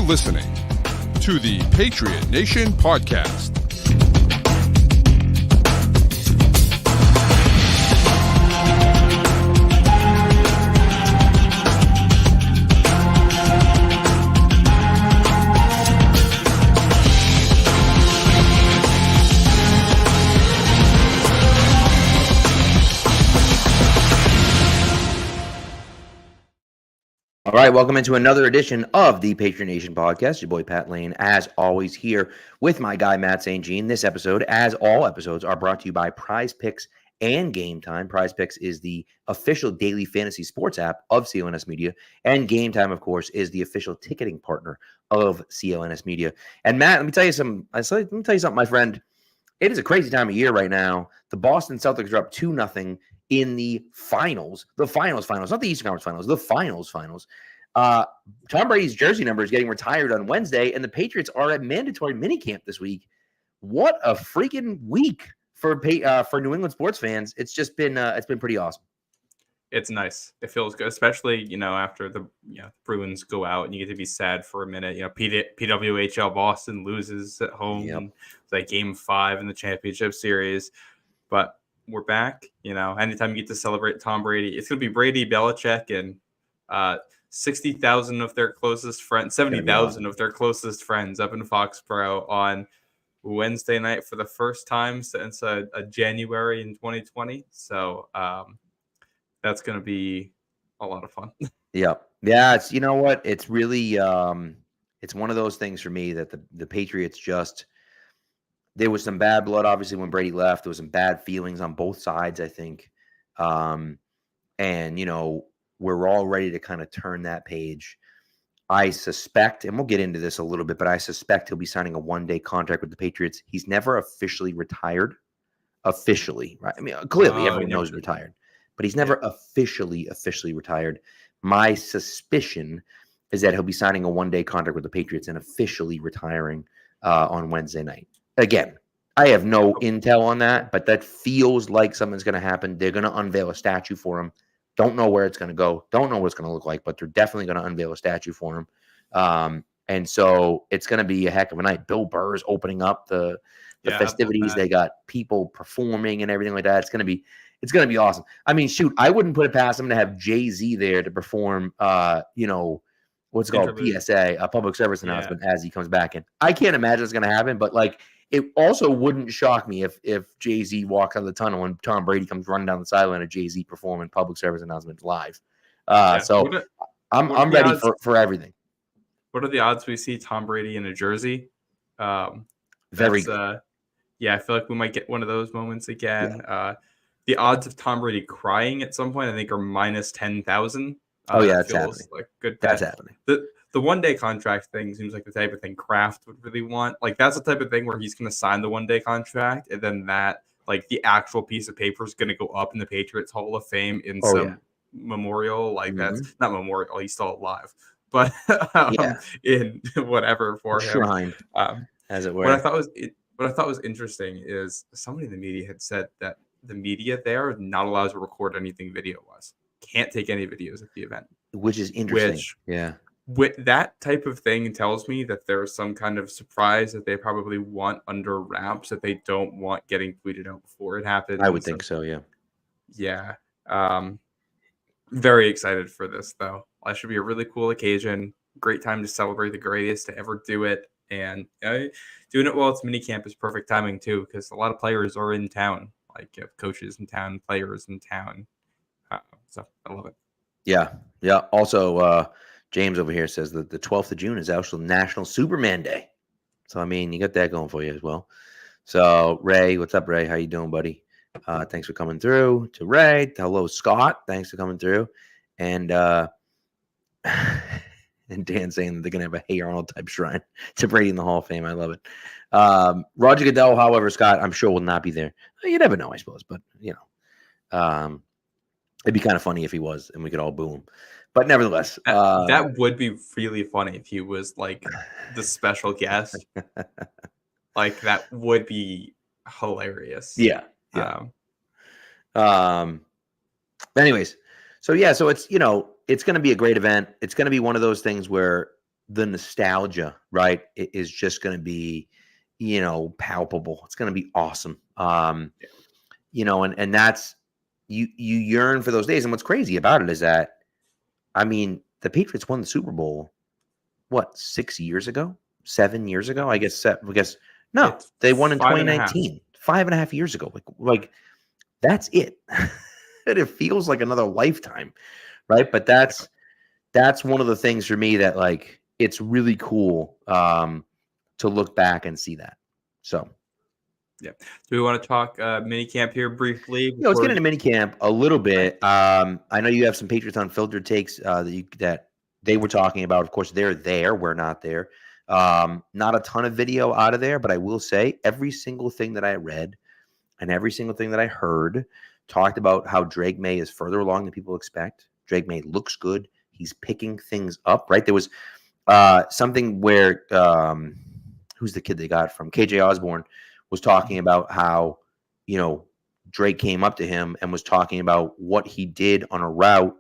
listening to the Patriot Nation Podcast. All right, welcome into another edition of the Patriot Nation Podcast. Your boy Pat Lane, as always, here with my guy Matt St. Jean. This episode, as all episodes, are brought to you by Prize Picks and Game Time. Prize Picks is the official daily fantasy sports app of CLNS Media, and Game Time, of course, is the official ticketing partner of CLNS Media. And Matt, let me tell you something, my friend. It is a crazy time of year right now. The Boston Celtics are up 2-0 in the finals, not the Eastern Conference Finals, the finals. Tom Brady's jersey number is getting retired on Wednesday, and the Patriots are at mandatory minicamp this week. What a freaking week for New England sports fans. It's just been it's been pretty awesome. It's nice. It feels good, especially after the Bruins go out and you get to be sad for a minute. PWHL Boston loses at home. Yep. It's like Game 5 in the championship series, but we're back. Anytime you get to celebrate Tom Brady, it's going to be Brady, Belichick, and 60,000 of their closest friends, 70,000 of their closest friends up in Foxborough on Wednesday night for the first time since a January in 2020. So that's going to be a lot of fun. Yeah. It's it's really it's one of those things for me that the Patriots just. There was some bad blood, obviously, when Brady left. There was some bad feelings on both sides, I think. We're all ready to kind of turn that page. I suspect, and we'll get into this a little bit, but I suspect he'll be signing a one-day contract with the Patriots. He's never officially retired. Officially, right? I mean, clearly everyone knows he's retired, but he's never officially retired. My suspicion is that he'll be signing a one-day contract with the Patriots and officially retiring on Wednesday night. Again, I have no intel on that, but that feels like something's going to happen. They're going to unveil a statue for him. Don't know where it's going to go. Don't know what it's going to look like, but they're definitely going to unveil a statue for him. And so it's going to be a heck of a night. Bill Burr is opening up the festivities. They got people performing and everything like that. It's going to be awesome. I mean, shoot, I wouldn't put it past them to have Jay-Z there to perform, what's it called? PSA, a public service announcement as he comes back in. I can't imagine it's going to happen, but it also wouldn't shock me if Jay-Z walks out of the tunnel and Tom Brady comes running down the sideline of Jay-Z performing public service announcements live. I'm ready for everything. What are the odds we see Tom Brady in a jersey? Very good. I feel like we might get one of those moments again. Yeah. The odds of Tom Brady crying at some point, I think, are minus 10,000. That's happening. Like good. That's happening. The one-day contract thing seems like the type of thing Kraft would really want. Like, that's the type of thing where he's going to sign the one-day contract, and then that, the actual piece of paper is going to go up in the Patriots Hall of Fame in memorial. That's not memorial. He's still alive. But in whatever for him. As it were. What I thought was interesting is somebody in the media had said that the media there is not allowed to record anything video-wise. Can't take any videos at the event. Which is interesting. With that type of thing tells me that there's some kind of surprise that they probably want under wraps that they don't want getting tweeted out before it happens. I would think so, yeah. Yeah. Very excited for this, though. That should be a really cool occasion. Great time to celebrate the greatest to ever do it. And doing it while it's minicamp is perfect timing, too, because a lot of players are in town. You have coaches in town, players in town. So I love it. Yeah. Also, James over here says that the 12th of June is actually National Superman Day. So, I mean, you got that going for you as well. So, Ray, what's up, Ray? How you doing, buddy? Thanks for coming through. To Ray, hello, Scott. Thanks for coming through. And and Dan saying that they're going to have a Hey Arnold type shrine to Brady in the Hall of Fame. I love it. Roger Goodell, however, Scott, I'm sure will not be there. You never know, I suppose. But, it'd be kind of funny if he was and we could all boo him. But nevertheless, that would be really funny if he was the special guest. That would be hilarious. Yeah. Anyways, so it's it's going to be a great event. It's going to be one of those things where the nostalgia, right, is just going to be, palpable. It's going to be awesome. And that's, you yearn for those days. And what's crazy about it is that, I mean, the Patriots won the Super Bowl, what, 6 years ago, 7 years ago? I guess no, It's they won in 5.5. 2019, 5.5 years ago. Like that's it. And it feels like another lifetime, right? But that's one of the things for me that, like, it's really cool to look back and see that. So Yeah. Do we want to talk mini camp here briefly? let's get into minicamp a little bit. I know you have some Patriots Unfiltered takes that they were talking about. Of course, they're there. We're not there. Not a ton of video out of there, but I will say every single thing that I read and every single thing that I heard talked about how Drake May is further along than people expect. Drake May looks good. He's picking things up, right? There was something where who's the kid they got from? KJ Osborne was talking about how, Drake came up to him and was talking about what he did on a route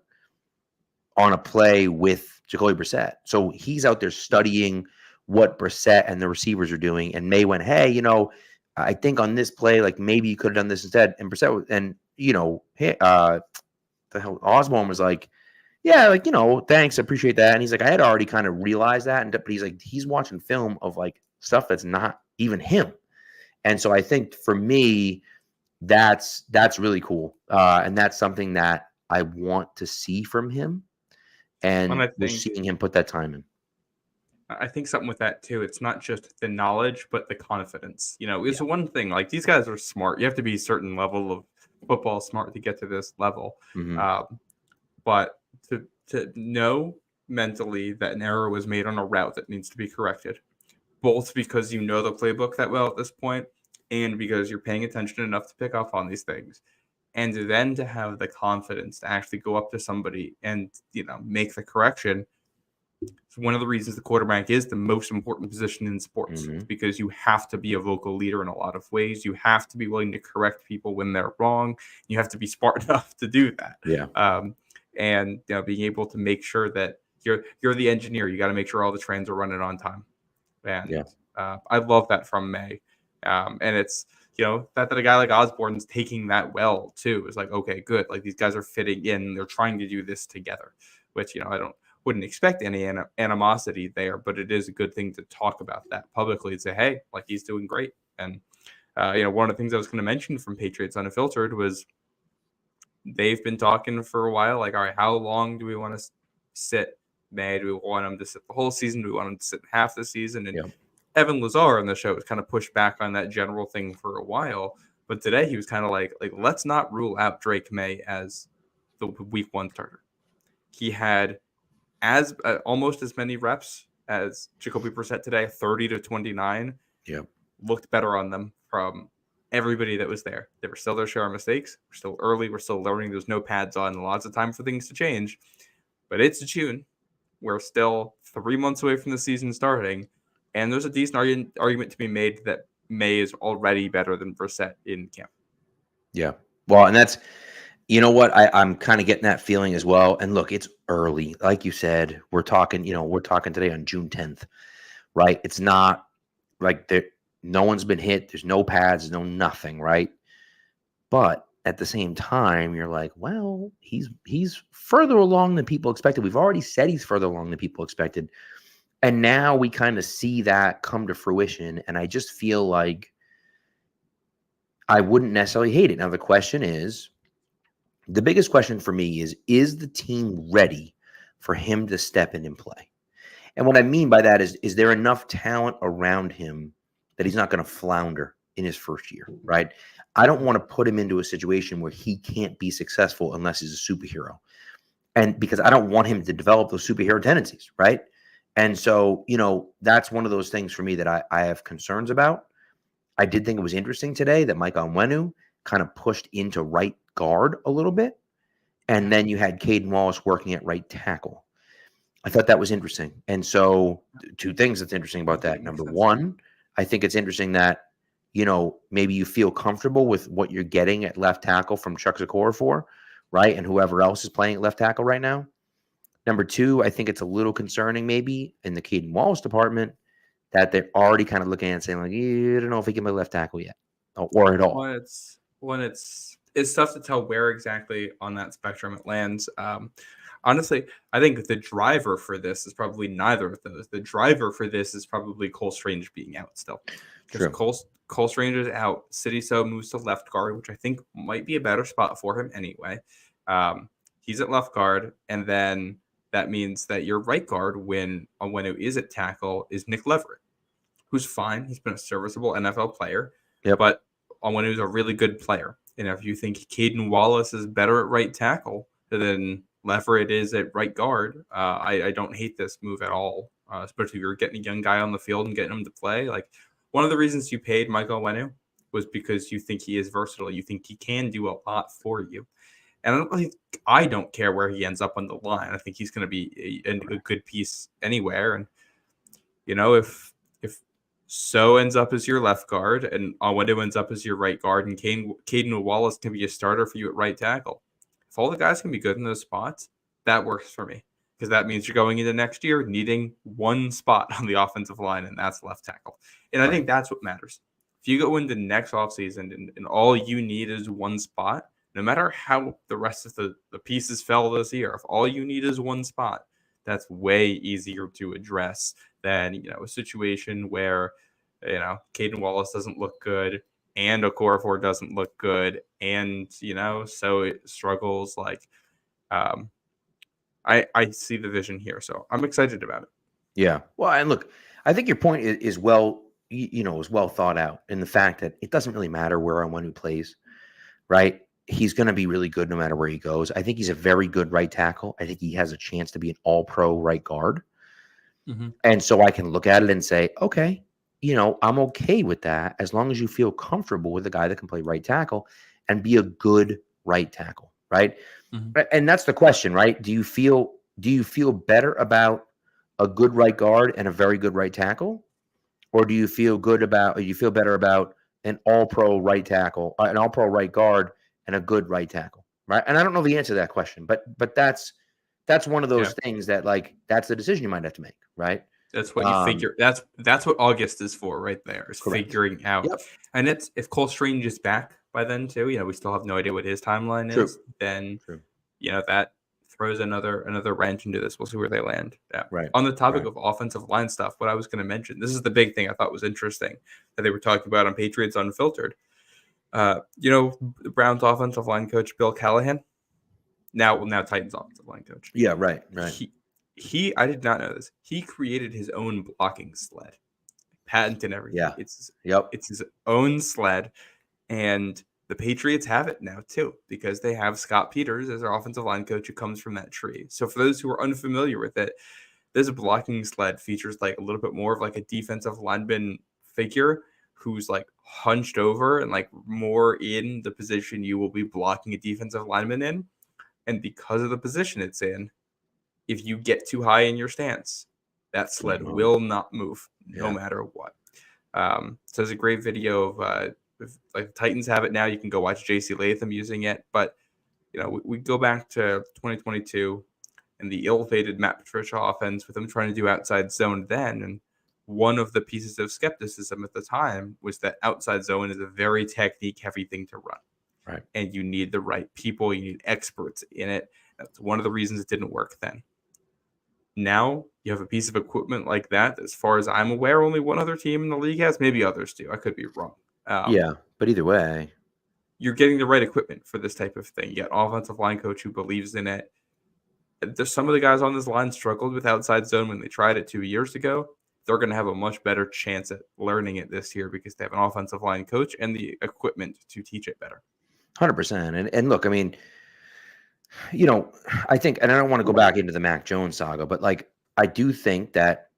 on a play with Jacoby Brissett. So he's out there studying what Brissett and the receivers are doing. And May went, hey, I think on this play, like, maybe you could have done this instead. And Brissett, and, hey, the hell, Osborne was like, yeah, like, thanks, I appreciate that. And he's like, I had already kind of realized that. But he's like, he's watching film of, like, stuff that's not even him. And so I think for me, that's really cool. And that's something that I want to see from him. And we're seeing him put that time in. I think something with that too. It's not just the knowledge, but the confidence. It's one thing. Like, these guys are smart. You have to be a certain level of football smart to get to this level. Mm-hmm. But to know mentally that an error was made on a route that needs to be corrected, both because you know the playbook that well at this point, and because you're paying attention enough to pick up on these things, and then to have the confidence to actually go up to somebody and make the correction. It's one of the reasons the quarterback is the most important position in sports, because you have to be a vocal leader in a lot of ways. You have to be willing to correct people when they're wrong. You have to be smart enough to do that. Yeah. And being able to make sure that you're the engineer. You got to make sure all the trains are running on time. And I love that from May. And it's that a guy like Osborne's taking that well too. It's like, okay, good. Like, these guys are fitting in. They're trying to do this together, which wouldn't expect any animosity there, but it is a good thing to talk about that publicly and say, hey, like, he's doing great. And one of the things I was going to mention from Patriots Unfiltered was they've been talking for a while, like, all right, how long do we want to sit May? Do we want him to sit the whole season? Do we want him to sit half the season? And Evan Lazar on the show has kind of pushed back on that general thing for a while, but today he was kind of like let's not rule out Drake May as the week 1 starter. He had almost as many reps as Jacoby Brissett today, 30 to 29. Looked better on them from everybody that was there. They were still there, share our mistakes. We're still early. We're still learning. There's no pads on. Lots of time for things to change. But it's June. We're still 3 months away from the season starting. And there's a decent argument to be made that May is already better than Brissett in camp. Yeah. Well, and that's, what, I'm kind of getting that feeling as well. And look, it's early. Like you said, we're talking today on June 10th, right? It's not like no one's been hit. There's no pads, no nothing, right? But at the same time, you're like, well, he's further along than people expected. We've already said he's further along than people expected. And now we kind of see that come to fruition. And I just feel like I wouldn't necessarily hate it. Now, the question is, the biggest question for me is the team ready for him to step in and play? And what I mean by that is there enough talent around him that he's not going to flounder in his first year, right? I don't want to put him into a situation where he can't be successful unless he's a superhero. And because I don't want him to develop those superhero tendencies, right? And so, that's one of those things for me that I have concerns about. I did think it was interesting today that Mike Onwenu kind of pushed into right guard a little bit. And then you had Caden Wallace working at right tackle. I thought that was interesting. And so 2 things that's interesting about that. Number one, I think it's interesting that, maybe you feel comfortable with what you're getting at left tackle from Chuck Okorafor, right? And whoever else is playing at left tackle right now. Number two, I think it's a little concerning maybe in the Caden Wallace department that they're already kind of looking at it saying like, I don't know if he can play left tackle yet or at all. It's tough to tell where exactly on that spectrum it lands. Honestly, I think the driver for this is probably neither of those. The driver for this is probably Cole Strange being out still. Because Cole Strange is out. So moves to left guard, which I think might be a better spot for him anyway. He's at left guard, and then that means that your right guard, when it is at tackle, is Nick Leverett, who's fine. He's been a serviceable NFL player, but when he was a really good player. And if you think Caden Wallace is better at right tackle than Leverett is at right guard, I don't hate this move at all, especially if you're getting a young guy on the field and getting him to play. Like, one of the reasons you paid Michael Onwenu was because you think he is versatile. You think he can do a lot for you. And I don't care where he ends up on the line. I think he's going to be a good piece anywhere. And, if So ends up as your left guard and Onwenu ends up as your right guard, and Caden Wallace can be a starter for you at right tackle. If all the guys can be good in those spots, that works for me, because that means you're going into next year needing one spot on the offensive line, and that's left tackle. And I think that's what matters. If you go into next offseason and all you need is one spot, no matter how the rest of the pieces fell this year, if all you need is one spot, that's way easier to address than, a situation where, Caden Wallace doesn't look good and Okorafor doesn't look good, and, so it struggles. Like, I see the vision here, so I'm excited about it. Yeah. Well, and look, I think your point is well, is well thought out in the fact that it doesn't really matter where Onwenu plays, right? He's going to be really good no matter where he goes. I think he's a very good right tackle. I think he has a chance to be an all-pro right guard. Mm-hmm. And so I can look at it and say, okay, I'm okay with that as long as you feel comfortable with a guy that can play right tackle and be a good right tackle, right? Mm-hmm. And that's the question, right? Do you feel better about a good right guard and a very good right tackle? Or do you feel better about an all-pro right tackle, an all-pro right guard and a good right tackle, right? And I don't know the answer to that question, but that's one of those things that, like, that's the decision you might have to make, right? That's what you figure. That's what August is for, right there, is correct. Figuring out. Yep. And it's, if Cole Strange is back by then too, we still have no idea what his timeline is. Then, that throws another wrench into this. We'll see where they land. Yeah. Right. On the topic of offensive line stuff, what I was going to mention, this is the big thing I thought was interesting that they were talking about on Patriots Unfiltered. The Browns offensive line coach, Bill Callahan, now Titans offensive line coach. Yeah, right. He I did not know this. He created his own blocking sled, patent and everything. Yeah. It's his own sled, and the Patriots have it now too, because they have Scott Peters as their offensive line coach, who comes from that tree. So for those who are unfamiliar with it, this blocking sled features like a little bit more of like a defensive lineman figure who's like hunched over and like more in the position you will be blocking a defensive lineman in. And because of the position it's in, if you get too high in your stance, that sled will not move no matter what. So there's a great video of like the Titans have it now. You can go watch JC Latham using it. But, we go back to 2022 and the ill-fated Matt Patricia offense with them trying to do outside zone then. And one of the pieces of skepticism at the time was that outside zone is a very technique-heavy thing to run. Right. And you need the right people. You need experts in it. That's one of the reasons it didn't work then. Now you have a piece of equipment like that. As far as I'm aware, only one other team in the league has. Maybe others do. I could be wrong. But either way, you're getting the right equipment for this type of thing. You got offensive line coach who believes in it. There's some of the guys on this line struggled with outside zone when they tried it 2 years ago. They're going to have a much better chance at learning it this year because they have an offensive line coach and the equipment to teach it better. 100%. And look, I mean, I think, and I don't want to go back into the Mac Jones saga, but like, I do think that,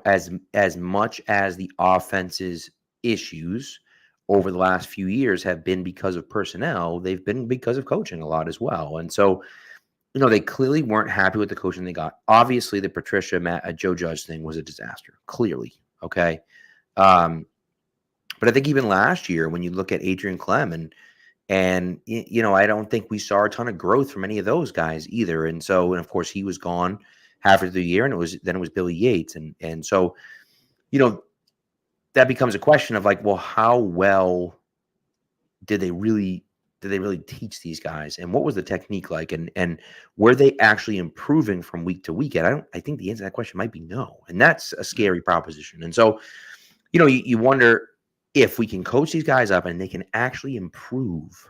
as much as the offense's issues over the last few years have been because of personnel, they've been because of coaching a lot as well. And so, they clearly weren't happy with the coaching they got. Obviously, the Patricia Joe Judge thing was a disaster, clearly. Okay. But I think even last year, when you look at Adrian Clem and, And, I don't think we saw a ton of growth from any of those guys either. And of course, he was gone halfway through the year, and it was Billy Yates. And so, that becomes a question of like, well, how well did they really teach these guys, and what was the technique like, and were they actually improving from week to week? And I think the answer to that question might be no, and that's a scary proposition. And so, you wonder if we can coach these guys up and they can actually improve.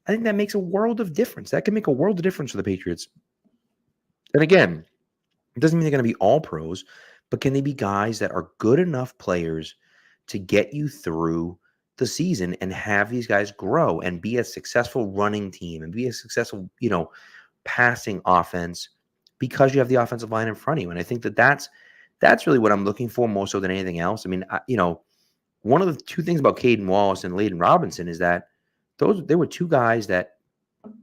I think that makes a world of difference. That can make a world of difference for the Patriots. And again, it doesn't mean they're going to be all pros, but can they be guys that are good enough players to get you through the season and have these guys grow and be a successful running team and be a successful, passing offense because you have the offensive line in front of you. And I think that's really what I'm looking for more so than anything else. I mean, one of the two things about Caden Wallace and Layden Robinson is that they were two guys that,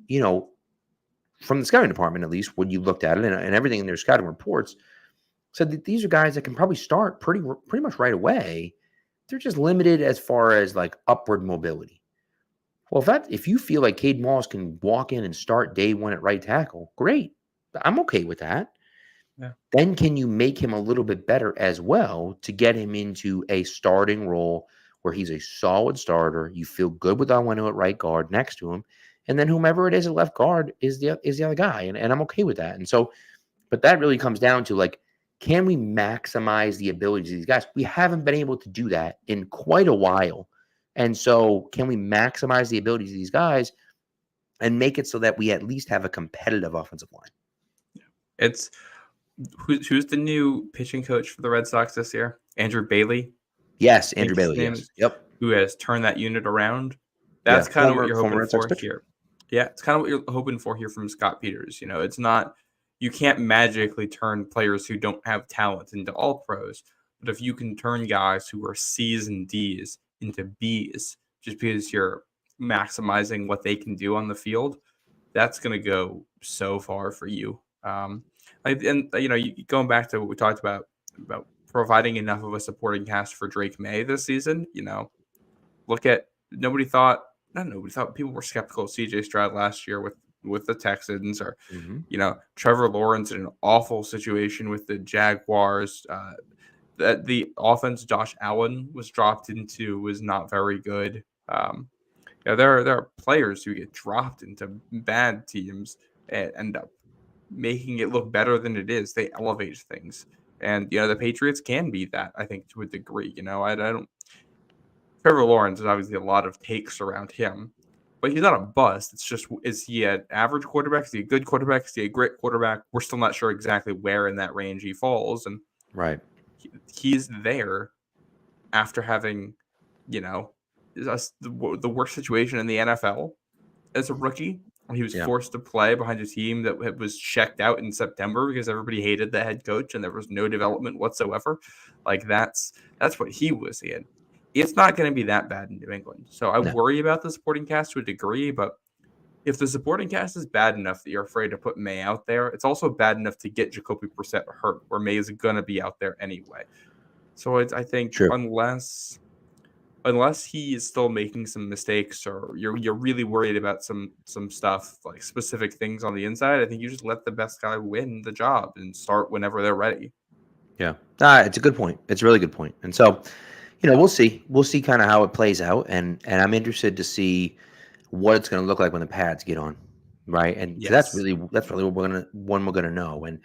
from the scouting department, at least when you looked at it and everything in their scouting reports, said that these are guys that can probably start pretty much right away. They're just limited as far as like upward mobility. Well, if you feel like Caden Wallace can walk in and start day one at right tackle, great. I'm okay with that. Yeah. Then can you make him a little bit better as well to get him into a starting role where he's a solid starter? You feel good with Onwenu at right guard next to him, and then whomever it is at left guard is the other guy, and I'm okay with that. And so, but that really comes down to like, can we maximize the abilities of these guys? We haven't been able to do that in quite a while. And so can we maximize the abilities of these guys and make it so that we at least have a competitive offensive line? It's who's the new pitching coach for the Red Sox this year? Andrew Bailey? Yes, Andrew Bailey. Yes. Yep. Who has turned that unit around. That's kind of what you're hoping for here. Yeah, it's kind of what you're hoping for here from Scott Peters. It's not, you can't magically turn players who don't have talent into all pros, but if you can turn guys who are C's and D's into B's just because you're maximizing what they can do on the field, that's going to go so far for you. Going back to what we talked about providing enough of a supporting cast for Drake May this season, look at people were skeptical of CJ Stroud last year with the Texans, or Trevor Lawrence in an awful situation with the Jaguars. That the offense Josh Allen was dropped into was not very good. There are players who get dropped into bad teams and end up making it look better than it is. They elevate things, and the Patriots can be that, I think, to a degree. I don't. Trevor Lawrence is obviously a lot of takes around him, but he's not a bust. It's just, is he an average quarterback? Is he a good quarterback? Is he a great quarterback? We're still not sure exactly where in that range he falls. And right, he's there after having, the worst situation in the NFL as a rookie. He was forced to play behind a team that was checked out in September because everybody hated the head coach and there was no development whatsoever. Like that's what he was in. It's not going to be that bad in New England. So I worry about the supporting cast to a degree, but if the supporting cast is bad enough that you're afraid to put May out there, it's also bad enough to get Jacoby Brissett hurt, where May is going to be out there anyway. So I think unless he is still making some mistakes, or you're really worried about some stuff, like specific things on the inside, I think you just let the best guy win the job and start whenever they're ready. Yeah. It's a good point. It's a really good point. And so, we'll see. We'll see kind of how it plays out, and I'm interested to see what it's going to look like when the pads get on, right? And that's really what we're gonna know. And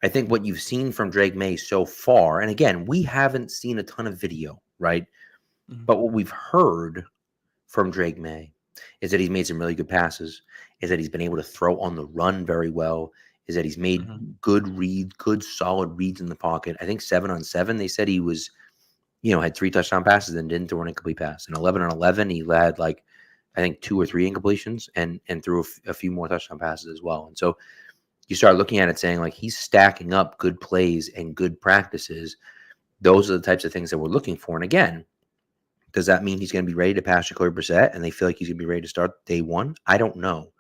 I think what you've seen from Drake May so far, and again, we haven't seen a ton of video, right? Mm-hmm. But what we've heard from Drake May is that he's made some really good passes, is that he's been able to throw on the run very well, is that he's made good solid reads in the pocket. I think 7 on 7, they said he was, had 3 touchdown passes and didn't throw an incomplete pass. And 11 on 11, he had I think 2 or 3 incompletions and threw a few more touchdown passes as well. And so you start looking at it saying, like, he's stacking up good plays and good practices. Those are the types of things that we're looking for. And again, does that mean he's going to be ready to pass Jacoby Brissett and they feel like he's going to be ready to start day one? I don't know.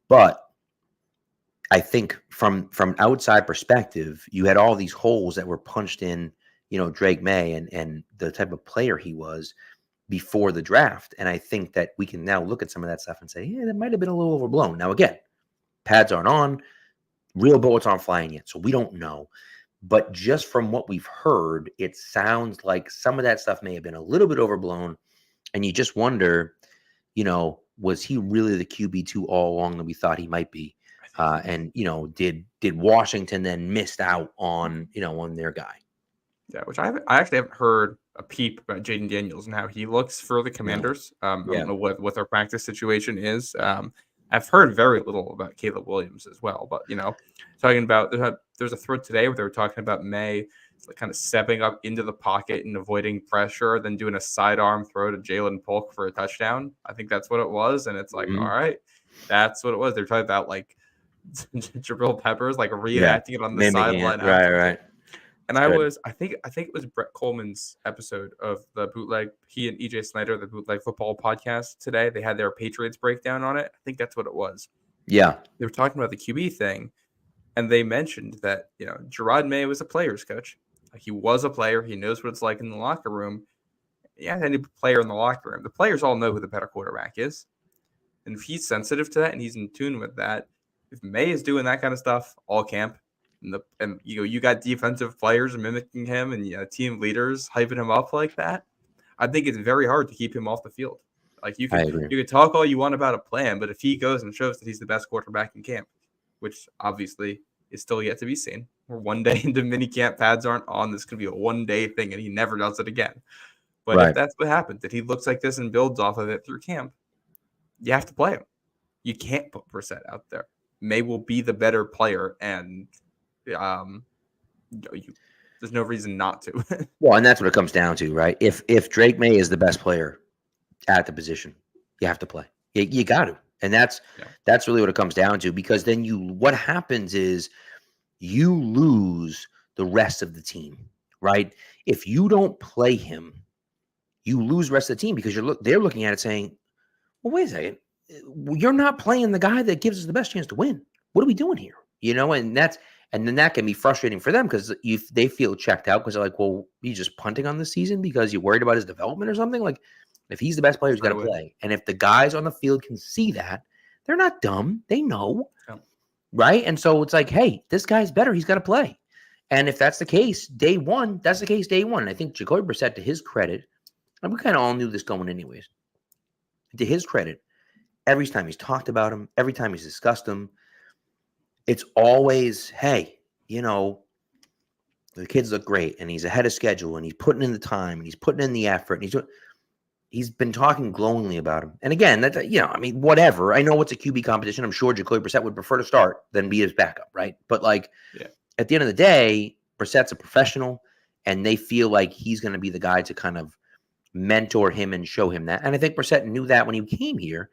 But I think from outside perspective, you had all these holes that were punched in, Drake May and the type of player he was. before the draft. And I think that we can now look at some of that stuff and say, yeah, that might have been a little overblown. Now, again, pads aren't on, real bullets aren't flying yet, so we don't know. But just from what we've heard, it sounds like some of that stuff may have been a little bit overblown. And you just wonder, was he really the QB2 all along that we thought he might be? And did Washington then missed out on on their guy? Yeah, which I actually haven't heard a peep about Jaden Daniels and how he looks for the Commanders. I don't know what their practice situation is. I've heard very little about Caleb Williams as well, but talking about there's a thread today where they were talking about May kind of stepping up into the pocket and avoiding pressure, then doing a sidearm throw to Jalen Polk for a touchdown. I think that's what it was, and it's like, all right, that's what it was. They're talking about like Jabril Peppers like reenacting it on the sideline, right. And I think it was Brett Coleman's episode of the Bootleg. He and EJ Snyder, the Bootleg Football podcast today, they had their Patriots breakdown on it. I think that's what it was. Yeah, they were talking about the QB thing, and they mentioned that Gerard May was a player's coach. Like, he was a player. He knows what it's like in the locker room. Yeah, any player in the locker room, the players all know who the better quarterback is, and if he's sensitive to that and he's in tune with that, if May is doing that kind of stuff all camp. And you got defensive players mimicking him and team leaders hyping him up like that. I think it's very hard to keep him off the field. Like you can talk all you want about a plan, but if he goes and shows that he's the best quarterback in camp, which obviously is still yet to be seen, we're one day into minicamp, pads aren't on. This could be a one-day thing, and he never does it again. But if that's what happens, that he looks like this and builds off of it through camp, you have to play him. You can't put Brissett out there. May will be the better player, and there's no reason not to. Well, and that's what it comes down to, right? If Drake May is the best player at the position, you have to play. You got to, and that's really what it comes down to. Because then what happens is you lose the rest of the team, right? If you don't play him, you lose the rest of the team because they're looking at it saying, "Well, wait a second, you're not playing the guy that gives us the best chance to win. What are we doing here?" And then that can be frustrating for them because they feel checked out because they're like, well, you just punting on the season because you're worried about his development or something? Like, if he's the best player, he's got to play. And if the guys on the field can see that, they're not dumb. They know, right? And so it's like, hey, this guy's better. He's got to play. And if that's the case, day one, that's the case day one. And I think Jacoby Brissett, to his credit, and we kind of all knew this going anyways, to his credit, every time he's talked about him, every time he's discussed him, it's always, hey, the kids look great and he's ahead of schedule and he's putting in the time and he's putting in the effort and he's been talking glowingly about him. And again, whatever. I know it's a QB competition. I'm sure Jacoby Brissett would prefer to start than be his backup, right? But at the end of the day, Brissett's a professional and they feel like he's going to be the guy to kind of mentor him and show him that. And I think Brissett knew that when he came here.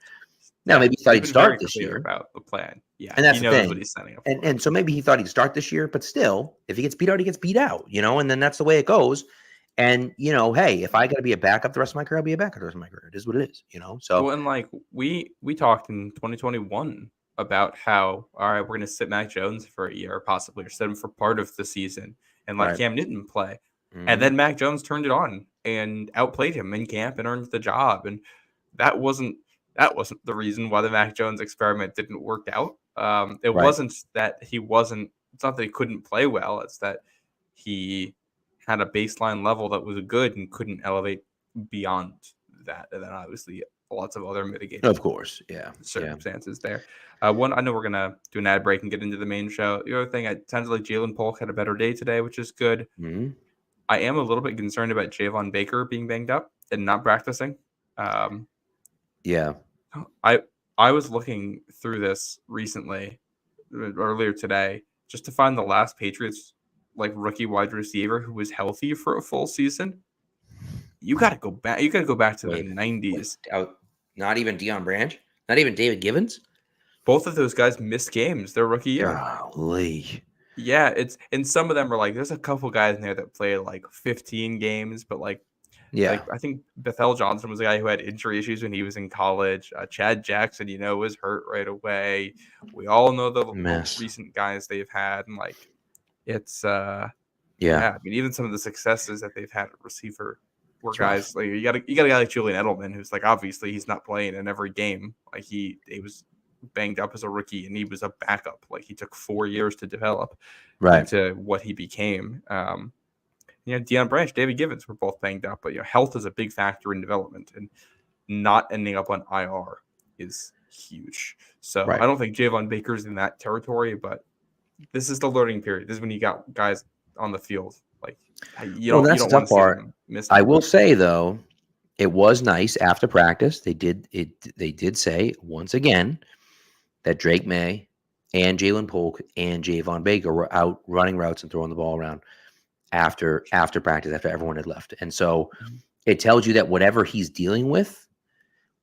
Now, maybe he thought he'd start this year. About the plan. Yeah. And that's the thing. What he's setting up for. And so maybe he thought he'd start this year, but still, if he gets beat out, he gets beat out, and then that's the way it goes. And, hey, if I got to be a backup the rest of my career, I'll be a backup the rest of my career. It is what it is, So, well, and we talked in 2021 about how, all right, we're going to sit Mac Jones for a year, possibly, or sit him for part of the season and let Cam Newton play. Mm-hmm. And then Mac Jones turned it on and outplayed him in camp and earned the job. And that wasn't the reason why the Mac Jones experiment didn't work out. It wasn't that it's not that he couldn't play well. It's that he had a baseline level that was good and couldn't elevate beyond that. And then obviously lots of other mitigating, of course, circumstances there. I know we're going to do an ad break and get into the main show. The other thing, it sounds like Jalen Polk had a better day today, which is good. Mm-hmm. I am a little bit concerned about Javon Baker being banged up and not practicing. Yeah. I was looking through this earlier today, just to find the last Patriots rookie wide receiver who was healthy for a full season. You got to go back. You got to go back to the 90s. Not even Deion Branch, not even David Givens. Both of those guys missed games their rookie year. Golly. Yeah, and some of them are there's a couple guys in there that played 15 games, but I think Bethel Johnson was a guy who had injury issues when he was in college. Chad Jackson, was hurt right away. We all know the recent guys they've had, and it's even some of the successes that they've had at receiver where guys like you got a guy like Julian Edelman who's like obviously he's not playing in every game. Like he was banged up as a rookie and he was a backup. Like he took 4 years to develop into what he became. Deion Branch, David Givens were both banged up, but health is a big factor in development, and not ending up on IR is huge. So I don't think Javon Baker's in that territory, but this is the learning period. This is when you got guys on the field. Like you don't want to see them miss. I will say though, it was nice after practice. They did say once again that Drake May and Jalen Polk and Javon Baker were out running routes and throwing the ball around after practice, after everyone had left. And so it tells you that whatever he's dealing with,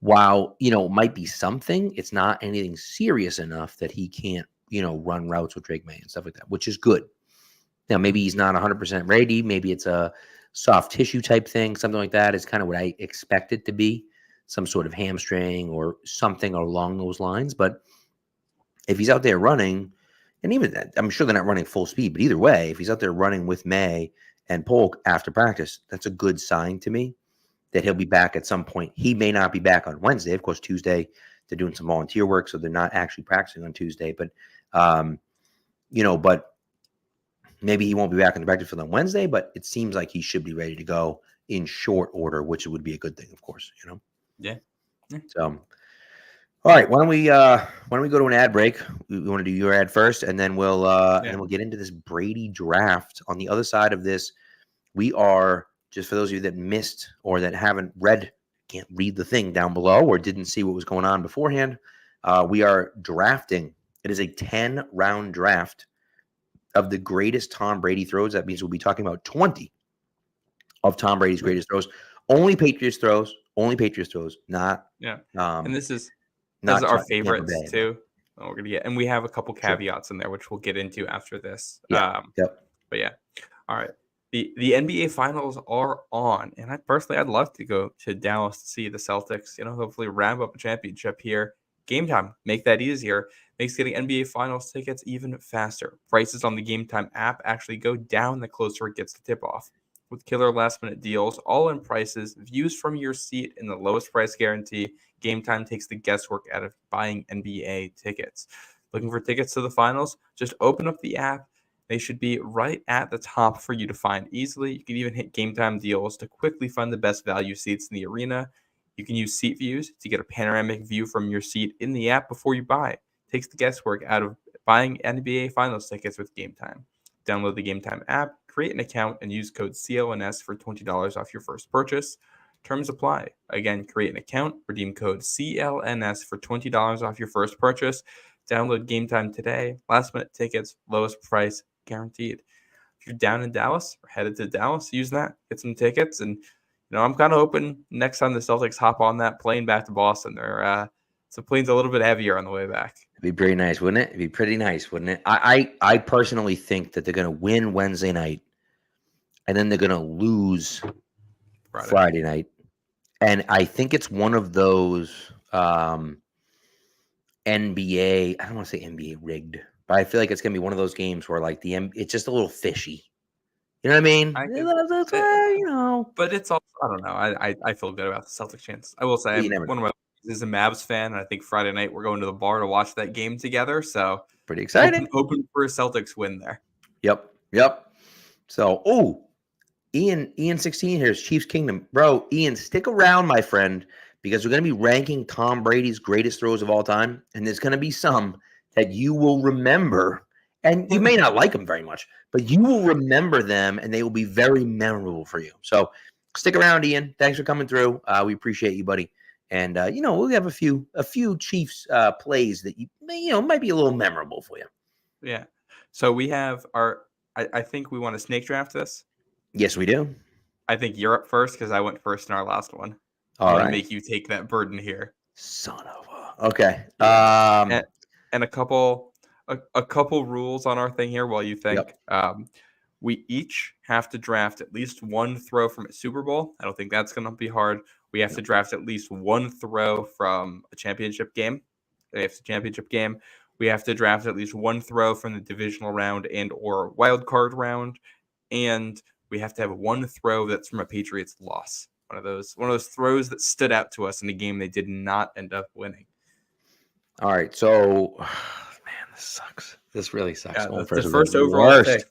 while, it might be something, it's not anything serious enough that he can't, run routes with Drake May and stuff like that, which is good. Now, maybe he's not 100% ready. Maybe it's a soft tissue type thing. Something like that is kind of what I expect it to be, some sort of hamstring or something along those lines. But if he's out there running, and even that, I'm sure they're not running full speed, but either way, if he's out there running with May and Polk after practice, that's a good sign to me that he'll be back at some point. He may not be back on Wednesday. Of course, Tuesday, they're doing some volunteer work, so they're not actually practicing on Tuesday. But, but maybe he won't be back on the practice field on Wednesday, but it seems like he should be ready to go in short order, which would be a good thing, of course, Yeah. So, all right, why don't we go to an ad break? We want to do your ad first, and then we'll get into this Brady draft. On the other side of this, we are, just for those of you that missed or that can't read the thing down below or didn't see what was going on beforehand, we are drafting. It is a 10-round draft of the greatest Tom Brady throws. That means we'll be talking about 20 of Tom Brady's greatest throws. Only Patriots throws, not and this is our favorites too. We're gonna get, and we have a couple caveats in there, which we'll get into after this. But yeah, all right. The NBA Finals are on, and I'd love to go to Dallas to see the Celtics. Hopefully wrap up a championship here. Game Time, make that easier. Makes getting NBA Finals tickets even faster. Prices on the Game Time app actually go down the closer it gets to tip off. With killer last-minute deals, all-in prices, views from your seat, and the lowest price guarantee, Game Time takes the guesswork out of buying NBA tickets. Looking for tickets to the finals? Just open up the app. They should be right at the top for you to find easily. You can even hit Game Time deals to quickly find the best value seats in the arena. You can use Seat Views to get a panoramic view from your seat in the app before you buy. Takes the guesswork out of buying NBA Finals tickets with Game Time. Download the Game Time app, create an account, and use code CLNS for $20 off your first purchase. Terms apply. Again, create an account, redeem code CLNS for $20 off your first purchase. Download Game Time today. Last minute tickets, lowest price guaranteed. If you're down in Dallas or headed to Dallas, use that, get some tickets. And, I'm kind of hoping next time the Celtics hop on that plane back to Boston, the plane's a little bit heavier on the way back. It'd be pretty nice, wouldn't it? It'd be pretty nice, wouldn't it? I personally think that they're going to win Wednesday night, and then they're going to lose Friday night. And I think it's one of those NBA, I don't want to say NBA rigged, but I feel like it's going to be one of those games where like it's just a little fishy. You know what I mean? But it's also, I don't know. I feel good about the Celtics chance. I will say one of my is a Mavs fan, and I think Friday night we're going to the bar to watch that game together. So pretty exciting. Hoping for a Celtics win there. Yep. So, Ian 16 here is Chiefs Kingdom. Bro, Ian, stick around, my friend, because we're going to be ranking Tom Brady's greatest throws of all time, and there's going to be some that you will remember, and you may not like them very much, but you will remember them, and they will be very memorable for you. So stick around, Ian. Thanks for coming through. We appreciate you, buddy. And, we'll have a few Chiefs plays that might be a little memorable for you. Yeah. So we have I think we want to snake draft this. Yes, we do. I think you're up first because I went first in our last one. All right. Make you take that burden here. Son of a. Okay. And a couple rules on our thing here while you think. Yep. We each have to draft at least one throw from a Super Bowl. I don't think that's going to be hard. We have to draft at least one throw from a championship game. AFC championship game. We have to draft at least one throw from the divisional round and or wild card round. And we have to have one throw that's from a Patriots loss. One of those throws that stood out to us in a game they did not end up winning. All right, so man, this sucks. This really sucks. Yeah, Going the first first the overall worst. pick.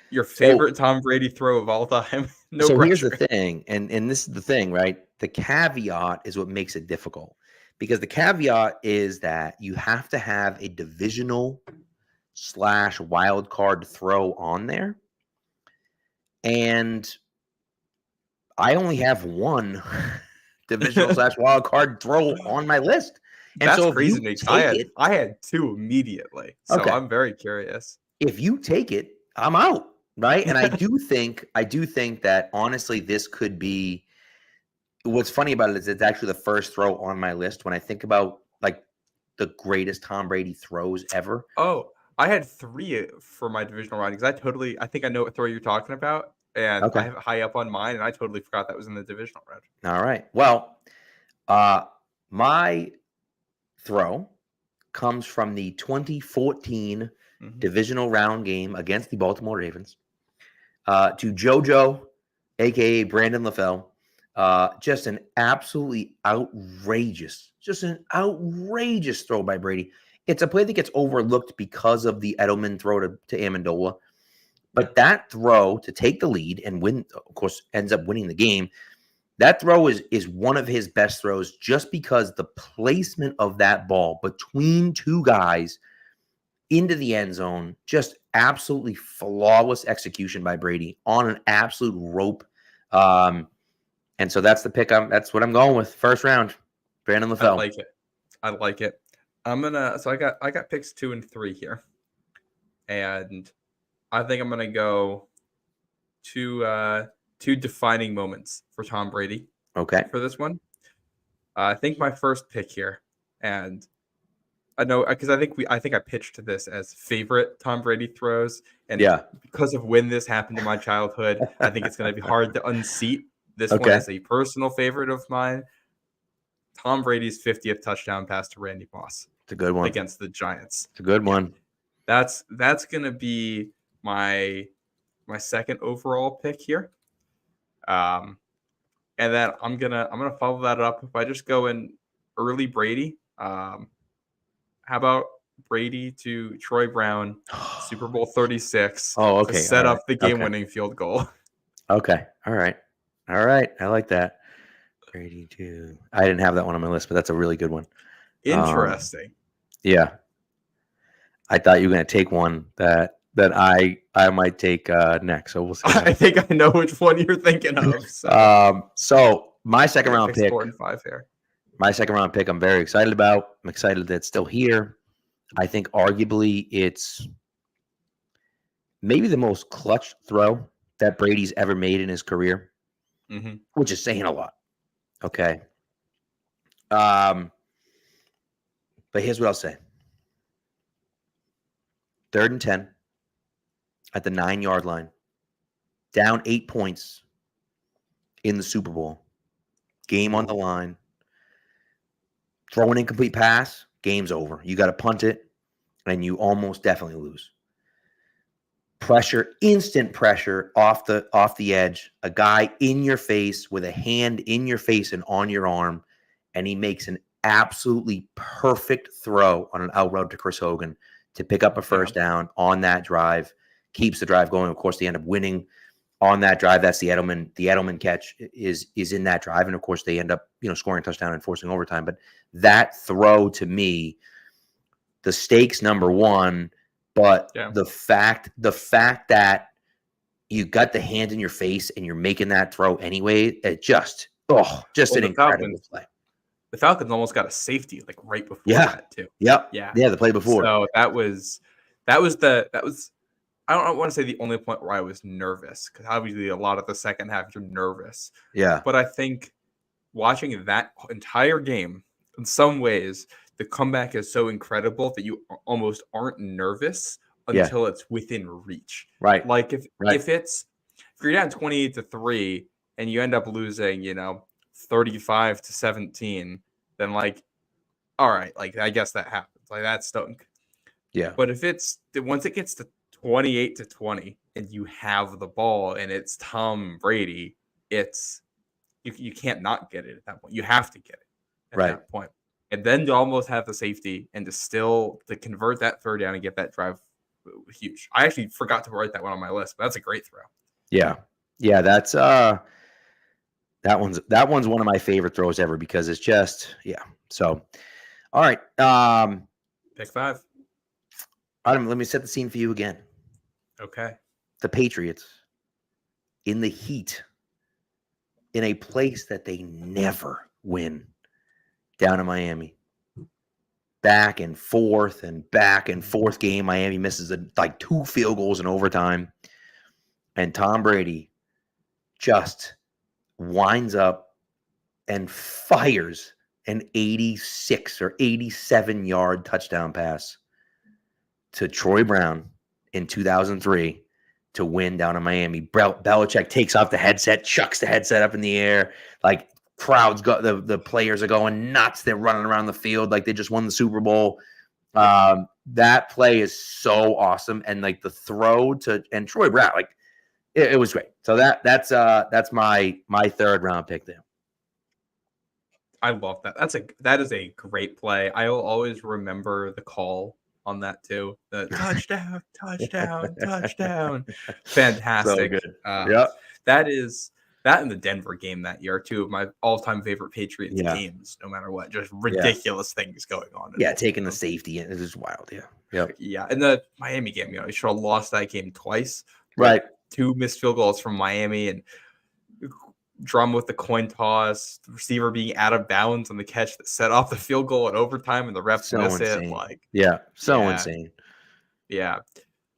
Your So, favorite Tom Brady throw of all time. No so pressure. here's the thing, and this is the thing, right? The caveat is what makes it difficult, because the caveat is that you have to have a divisional / wild card throw on there, and I only have one divisional / wild card throw on my list. And That's so if crazy you to me. take it, I had two immediately, so okay, I'm very curious. if you take it, I'm out, right? And I do think that honestly, this could be. What's funny about it is it's actually the first throw on my list when I think about like the greatest Tom Brady throws ever. Oh, I had three for my divisional round because I think I know what throw you're talking about, and I Okay. have it high up on mine, and I totally forgot that was in the divisional round. All right. Well, my throw comes from the 2014 divisional round game against the Baltimore Ravens to JoJo, aka Brandon LaFell. Just an absolutely outrageous throw by Brady. It's a play that gets overlooked because of the Edelman throw to Amendola. But that throw to take the lead and win, of course, ends up winning the game. That throw is one of his best throws just because the placement of that ball between two guys into the end zone, just absolutely flawless execution by Brady on an absolute rope. And so that's the pick. That's what I'm going with. First round, Brandon LaFell. I like it. So I got picks 2 and 3 here, and I think I'm gonna go two defining moments for Tom Brady. Okay. For this one, I think my first pick here, and I know because I think I pitched this as favorite Tom Brady throws, and because of when this happened in my childhood, I think it's going to be hard to unseat this one as a personal favorite of mine. Tom Brady's 50th touchdown pass to Randy Moss. It's a good one against the Giants. It's a good one. That's going to be my second overall pick here. And then I'm gonna follow that up by just going early Brady. How about Brady to Troy Brown, Super Bowl 36? Oh, okay. To set up the game-winning field goal. Okay. All right. I like that. Brady too. I didn't have that one on my list, but that's a really good one. Interesting. Yeah. I thought you were going to take one that I might take next. So we'll see. I think I know which one you're thinking of. So my second round pick. 4 and 5 here. My second round pick, I'm very excited about. I'm excited that it's still here. I think arguably it's maybe the most clutch throw that Brady's ever made in his career, which is saying a lot. Okay. But here's what I'll say. 3rd and 10 at the 9-yard line, down 8 points in the Super Bowl. Game on the line. Throw an incomplete pass, game's over. You got to punt it, and you almost definitely lose. Pressure, instant pressure off the edge. A guy in your face with a hand in your face and on your arm, and he makes an absolutely perfect throw on an out route to Chris Hogan to pick up a first down on that drive. Keeps the drive going. Of course, they end up winning on that drive. That's the Edelman catch is in that drive, and of course they end up scoring a touchdown and forcing overtime. But that throw, to me, the stakes number one, but the fact that you got the hand in your face and you're making that throw anyway, it just an incredible play. The Falcons almost got a safety like right before that too. Yep. Yeah, the play before. So that was I don't want to say the only point where I was nervous, because obviously a lot of the second half you're nervous. Yeah. But I think watching that entire game, in some ways, the comeback is so incredible that you almost aren't nervous until it's within reach. Right. Like if you're down 28-3 and you end up losing, 35-17, then all right, I guess that happens. That stunk. Yeah. But if once it gets to 28-20, and you have the ball, and it's Tom Brady. It's you can't not get it at that point. You have to get it at Right. that point. And then you almost have the safety, and to convert that third down and get that drive, huge. I actually forgot to write that one on my list, but that's a great throw. Yeah. That's that one's one of my favorite throws ever because it's just So, all right. Pick 5. Adam, let me set the scene for you again. Okay. The Patriots in the heat, in a place that they never win, down in Miami. Back and forth game. Miami misses 2 field goals in overtime. And Tom Brady just winds up and fires an 86 or 87-yard touchdown pass to Troy Brown in 2003 to win down in Miami. Belichick takes off the headset, chucks the headset up in the air. Crowds go, the players are going nuts. They're running around the field like they just won the Super Bowl. That play is so awesome. And the throw and Troy Brown, it was great. So that's my third round pick there. I love that. That is a great play. I'll always remember the call on that too. The touchdown, touchdown, touchdown. Fantastic. So good. That in the Denver game that year, 2 of my all-time favorite Patriots games, no matter what. Just ridiculous things going on. Taking the safety in. It is wild. Yeah. In the Miami game, you should have lost that game twice. Right. 2 missed field goals from Miami and drama with the coin toss, the receiver being out of bounds on the catch that set off the field goal in overtime, and the refs miss it. Insane. Yeah.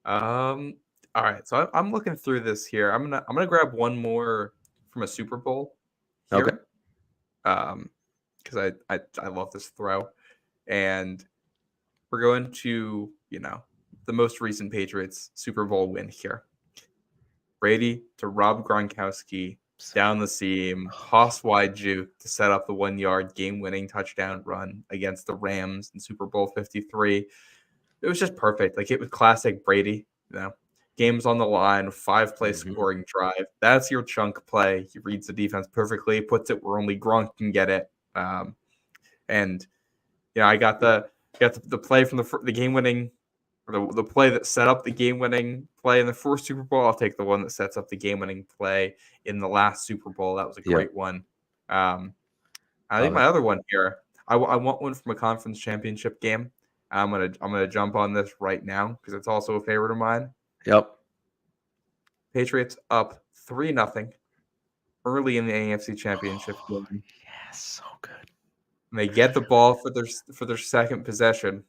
All right. So I'm looking through this here. I'm gonna grab one more from a Super Bowl here. Okay. Because I love this throw, and we're going to the most recent Patriots Super Bowl win here. Brady to Rob Gronkowski down the seam, toss wide juke to set up the 1-yard game-winning touchdown run against the Rams in Super Bowl 53. It was just perfect. It was classic Brady. Game's on the line, 5-play scoring drive. That's your chunk play. He reads the defense perfectly, puts it where only Gronk can get it. I got the play from the game-winning. The play that set up the game-winning play in the first Super Bowl. I'll take the one that sets up the game-winning play in the last Super Bowl. That was a great one. I think my other one here, I want one from a conference championship game. I'm gonna jump on this right now because it's also a favorite of mine. Yep. Patriots up 3-0 early in the AFC Championship game. Yes, so good. And they get the ball for their second possession.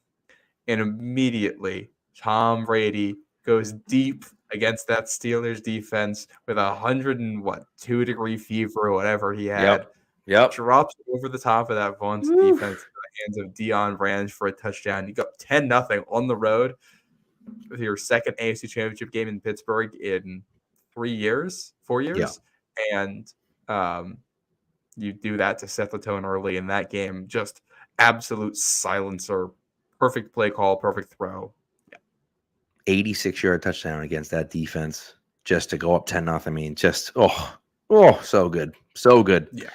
And immediately, Tom Brady goes deep against that Steelers defense with 102-degree fever or whatever he had. Yep. Drops over the top of that Vaughn's defense in the hands of Deion Branch for a touchdown. You got 10-0 on the road with your second AFC Championship game in Pittsburgh in 4 years. And you do that to set the tone early in that game. Just absolute silencer. Perfect play call, perfect throw. 86-yard touchdown against that defense just to go up 10-0. I mean, just so good. So good. Yeah.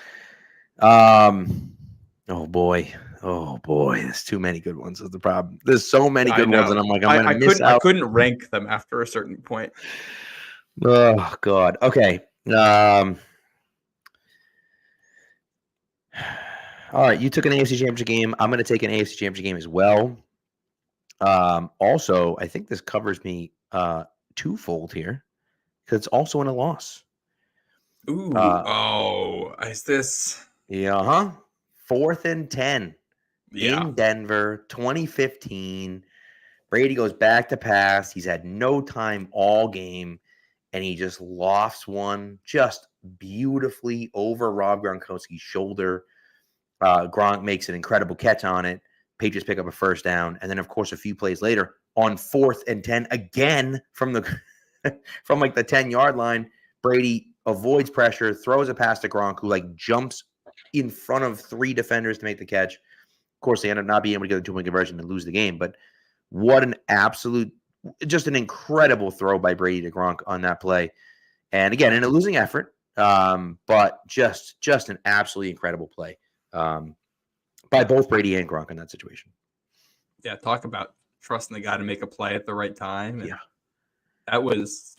Oh boy. There's too many good ones is the problem. There's so many good ones, and I'm like, I'm gonna miss out. I couldn't rank them after a certain point. Oh God. Okay. All right, you took an AFC Championship game. I'm going to take an AFC Championship game as well. Also, I think this covers me twofold here because it's also in a loss. Ooh. Is this? Yeah, 4th and 10 in Denver, 2015. Brady goes back to pass. He's had no time all game, and he just lofts one just beautifully over Rob Gronkowski's shoulder. Gronk makes an incredible catch on it. Patriots pick up a first down. And then, of course, a few plays later on 4th and 10, again from the 10-yard line, Brady avoids pressure, throws a pass to Gronk, who jumps in front of 3 defenders to make the catch. Of course, they end up not being able to get the 2-point conversion and lose the game. But what an absolute just an incredible throw by Brady to Gronk on that play. And again, in a losing effort, but just an absolutely incredible play by both Brady and Gronk in that situation. Yeah, talk about trusting the guy to make a play at the right time. And Yeah. that was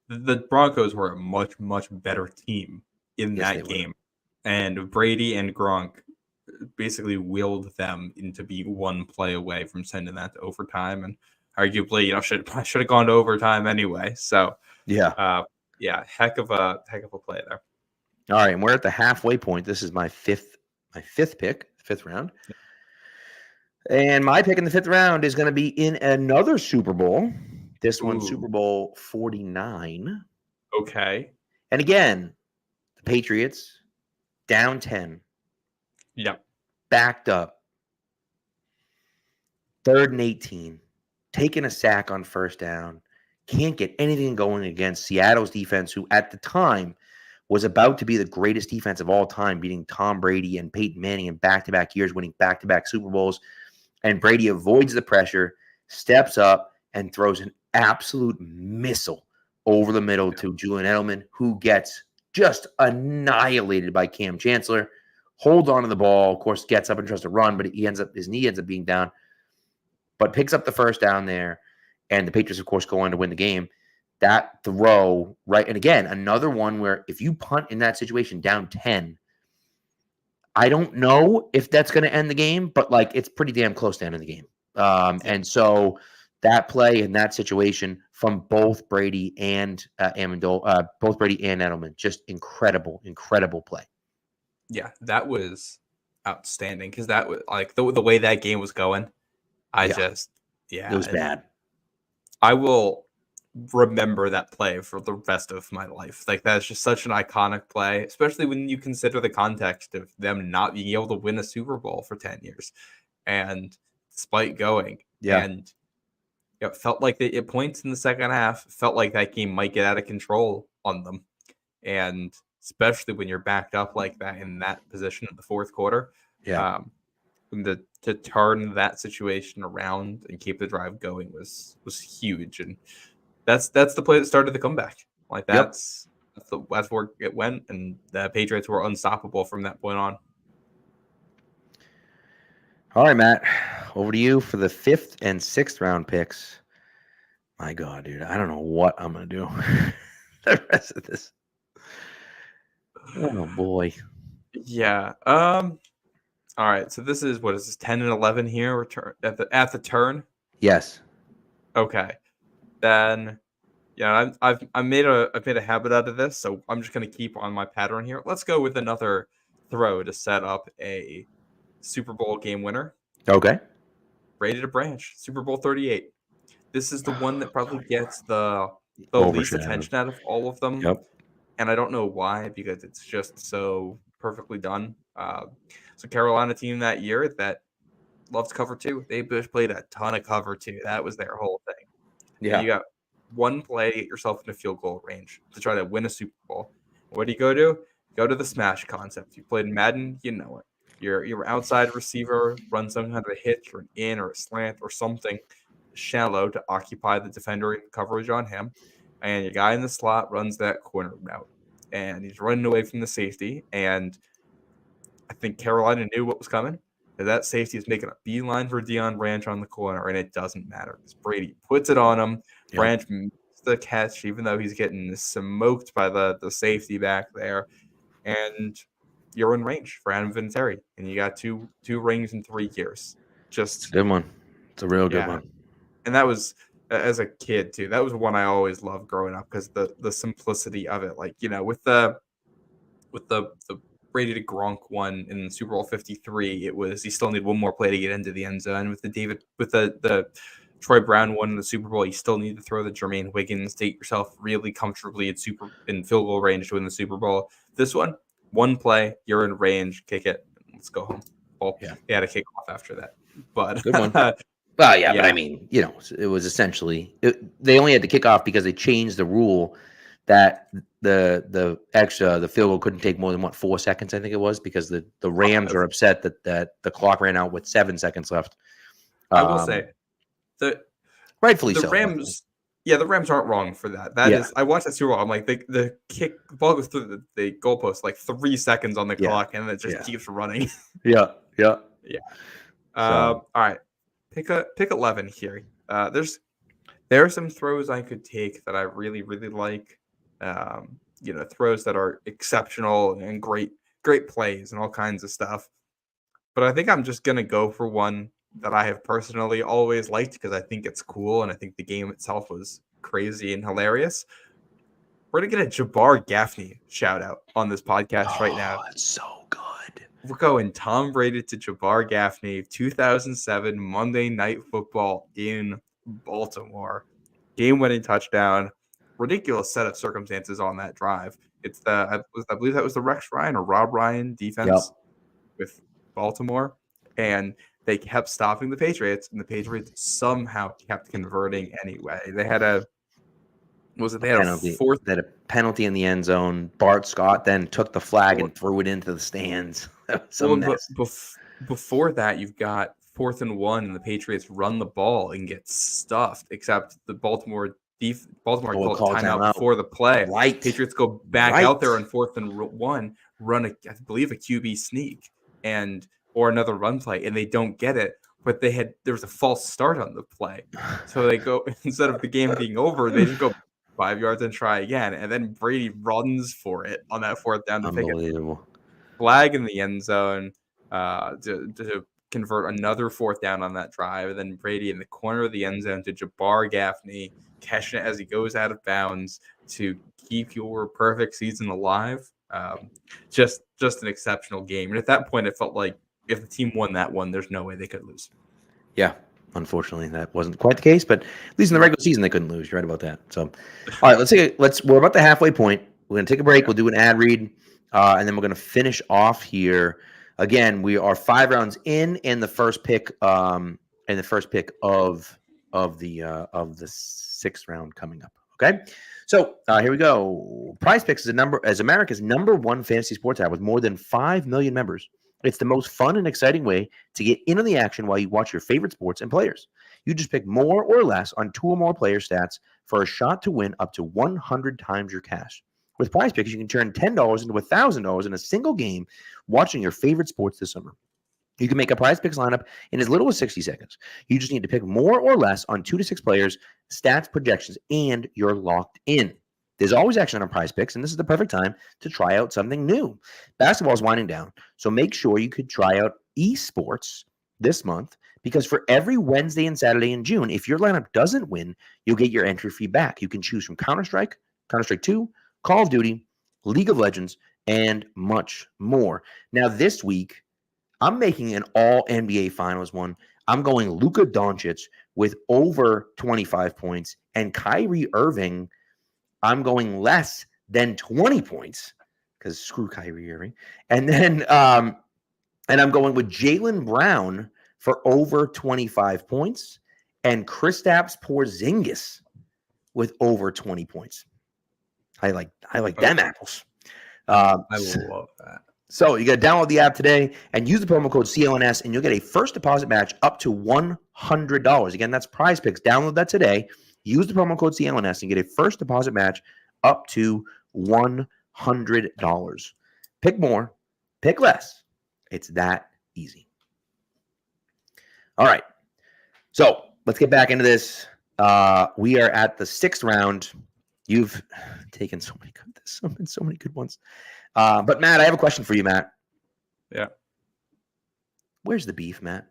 the Broncos were a much, much better team in that game. And Brady and Gronk basically willed them into be one play away from sending that to overtime. And arguably, should have gone to overtime anyway. So yeah, heck of a play there. All right, and we're at the halfway point. This is my fifth pick, fifth round. And my pick in the fifth round is going to be in another Super Bowl. This one, Super Bowl 49. Okay. And again, the Patriots down 10. Yep. Backed up. 3rd and 18. Taking a sack on first down. Can't get anything going against Seattle's defense, who at the time was about to be the greatest defense of all time, beating Tom Brady and Peyton Manning in back-to-back years, winning back-to-back Super Bowls. And Brady avoids the pressure, steps up, and throws an absolute missile over the middle to Julian Edelman, who gets just annihilated by Cam Chancellor. Holds on to the ball, of course, gets up and tries to run, but his knee ends up being down, but picks up the first down there. And the Patriots, of course, go on to win the game. That throw, right? And again, another one where if you punt in that situation down 10, I don't know if that's going to end the game, but it's pretty damn close to ending the game. And so that play in that situation from both Brady and both Brady and Edelman, just incredible play. Yeah, that was outstanding because that was the way that game was going. It was bad. I will remember that play for the rest of my life. That's just such an iconic play, especially when you consider the context of them not being able to win a Super Bowl for 10 years. And despite going, and it felt like at points in the second half, felt like that game might get out of control on them. And especially when you're backed up like that in that position in the fourth quarter. To turn that situation around and keep the drive going was huge. And that's the play that started the comeback. That's where it went, and the Patriots were unstoppable from that point on. All right, Matt, over to you for the 5th and 6th round picks. My God, dude, I don't know what I'm going to do the rest of this. Oh, boy. Yeah. All right. So this is, 10 and 11 here? Return at the turn? Yes. Okay. Then, I've made a habit out of this, so I'm just going to keep on my pattern here. Let's go with another throw to set up a Super Bowl game winner. Okay. Brady to Branch, Super Bowl 38. This is the one that probably gets the least attention out of all of them. Yep. And I don't know why, because it's just so perfectly done. So Carolina team that year that loves cover 2. They just played a ton of cover 2. That was their whole thing. Yeah. And you got one play to get yourself into field goal range to try to win a Super Bowl. What do you go to? Go to the smash concept. You played Madden, you know it. Your outside receiver runs some kind of a hitch or an in or a slant or something shallow to occupy the defender coverage on him. And your guy in the slot runs that corner route. And he's running away from the safety. And I think Carolina knew what was coming. That safety is making a beeline for Deion Branch on the corner, and it doesn't matter because Brady puts it on him. Yep. Branch makes the catch, even though he's getting smoked by the safety back there. And you're in range for Adam Vinatieri, and you got two rings in 3 years. Just it's a good one. It's a real good one. And that was, as a kid too, that was one I always loved growing up because the simplicity of it, with the Brady to Gronk one in Super Bowl 53, it was you still need one more play to get into the end zone. With the Troy Brown one in the Super Bowl, you still need to throw the Jermaine Wiggins to get yourself really comfortably in field goal range to win the Super Bowl. This one play, you're in range, kick it, let's go home. Well, you had to kick off after that, but good one. Well, yeah, but I mean, it was essentially they only had to kick off because they changed the rule that the field goal couldn't take more than 4 seconds, I think it was, because the Rams are upset that the clock ran out with 7 seconds left. I will say Rightfully the so. Rams. Yeah, the Rams aren't wrong for that. That is, I watched that Super Bowl. I'm like, the ball goes through the goalpost like 3 seconds on the clock, and it just keeps running. Yeah. Yeah. So. All right, pick 11 here. There are some throws I could take that I really like. Throws that are exceptional and great plays and all kinds of stuff. But I think I'm just gonna go for one that I have personally always liked because I think it's cool and I think the game itself was crazy and hilarious. We're gonna get a Jabbar Gaffney shout out on this podcast right now. That's so good. We're going Tom Brady to Jabbar Gaffney, 2007 Monday Night Football in Baltimore. Game-winning touchdown. Ridiculous set of circumstances on that drive. It's I believe that was the Rex Ryan or Rob Ryan defense with Baltimore, and they kept stopping the Patriots, and the Patriots somehow kept converting anyway. They had a fourth? They had a penalty in the end zone. Bart Scott then took the flag and threw it into the stands. Before that, you've got 4th and 1, and the Patriots run the ball and get stuffed. Except the Baltimore called timeout before the play. Right. Patriots go back out there on 4th and 1, run I believe a QB sneak or another run play, and they don't get it. But there was a false start on the play, so they go instead of the game being over, they just go 5 yards and try again, and then Brady runs for it on that 4th down to pick it. Flag in the end zone to convert another 4th down on that drive, and then Brady in the corner of the end zone to Jabbar Gaffney, catching it as he goes out of bounds to keep your perfect season alive. Just an exceptional game, and at that point, it felt like if the team won that one, there's no way they could lose. Yeah. Unfortunately, that wasn't quite the case, but at least in the regular season, they couldn't lose. You're right about that. So, all right, we're about the halfway point. We're going to take a break. Yeah. We'll do an ad read, and then we're going to finish off here. Again, we are 5 rounds in the first pick, of the 6th round coming up. Okay. So here we go. Prize Picks is America's #1 fantasy sports app with more than 5 million members. It's the most fun and exciting way to get in on the action while you watch your favorite sports and players. You just pick more or less on 2 or more player stats for a shot to win up to 100 times your cash. With Prize Picks, you can turn $10 into $1,000 in a single game watching your favorite sports this summer. You can make a Prize Picks lineup in as little as 60 seconds. You just need to pick more or less on 2 to 6 players, stats, projections, and you're locked in. There's always action on Prize Picks, and this is the perfect time to try out something new. Basketball is winding down, so make sure you could try out esports this month, because for every Wednesday and Saturday in June, if your lineup doesn't win, you'll get your entry fee back. You can choose from Counter-Strike, Counter-Strike 2, Call of Duty, League of Legends, and much more. Now, this week, I'm making an all-NBA Finals one. I'm going Luka Doncic with over 25 points, and Kyrie Irving, I'm going less than 20 points because screw Kyrie Irving. And then and I'm going with Jaylen Brown for over 25 points and Kristaps Porzingis with over 20 points. I like them apples. I love that. So you got to download the app today and use the promo code CLNS, and you'll get a first deposit match up to $100. Again, that's Prize Picks. Download that today. Use the promo code CLNS and get a first deposit match up to $100. Pick more, pick less. It's that easy. All right. So let's get back into this. We are at the 6th round. You've taken so many good ones. But Matt, I have a question for you, Matt. Yeah. Where's the beef, Matt?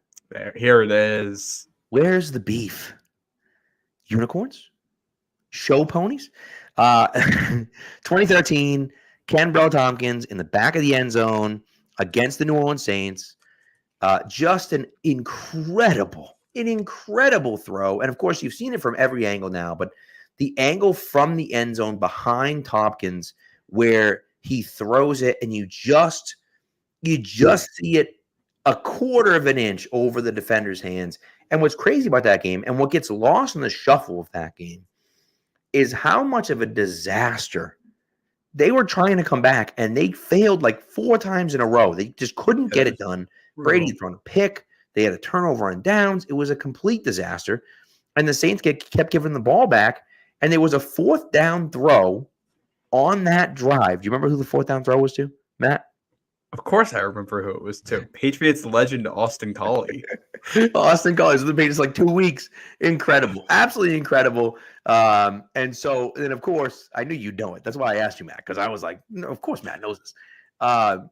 Here it is. Where's the beef? Unicorns? Show ponies? 2013, Kenbrell Tompkins in the back of the end zone against the New Orleans Saints. Just an incredible throw. And of course, you've seen it from every angle now, but the angle from the end zone behind Tompkins where he throws it and you just see it a quarter of an inch over the defender's hands. And what's crazy about that game and what gets lost in the shuffle of that game is how much of a disaster they were trying to come back, and they failed like 4 times in a row. They just couldn't get it done. Brady thrown a pick. They had a turnover on downs. It was a complete disaster. and the Saints kept giving the ball back, and there was a 4th down throw on that drive. Do you remember who the 4th down throw was to, Matt? Of course, I remember who it was to. Patriots legend Austin Collie. Austin Collie was with the Patriots like 2 weeks. Incredible, absolutely incredible. And then of course I knew you'd know it. That's why I asked you, Matt, because I was like, no, of course Matt knows this. And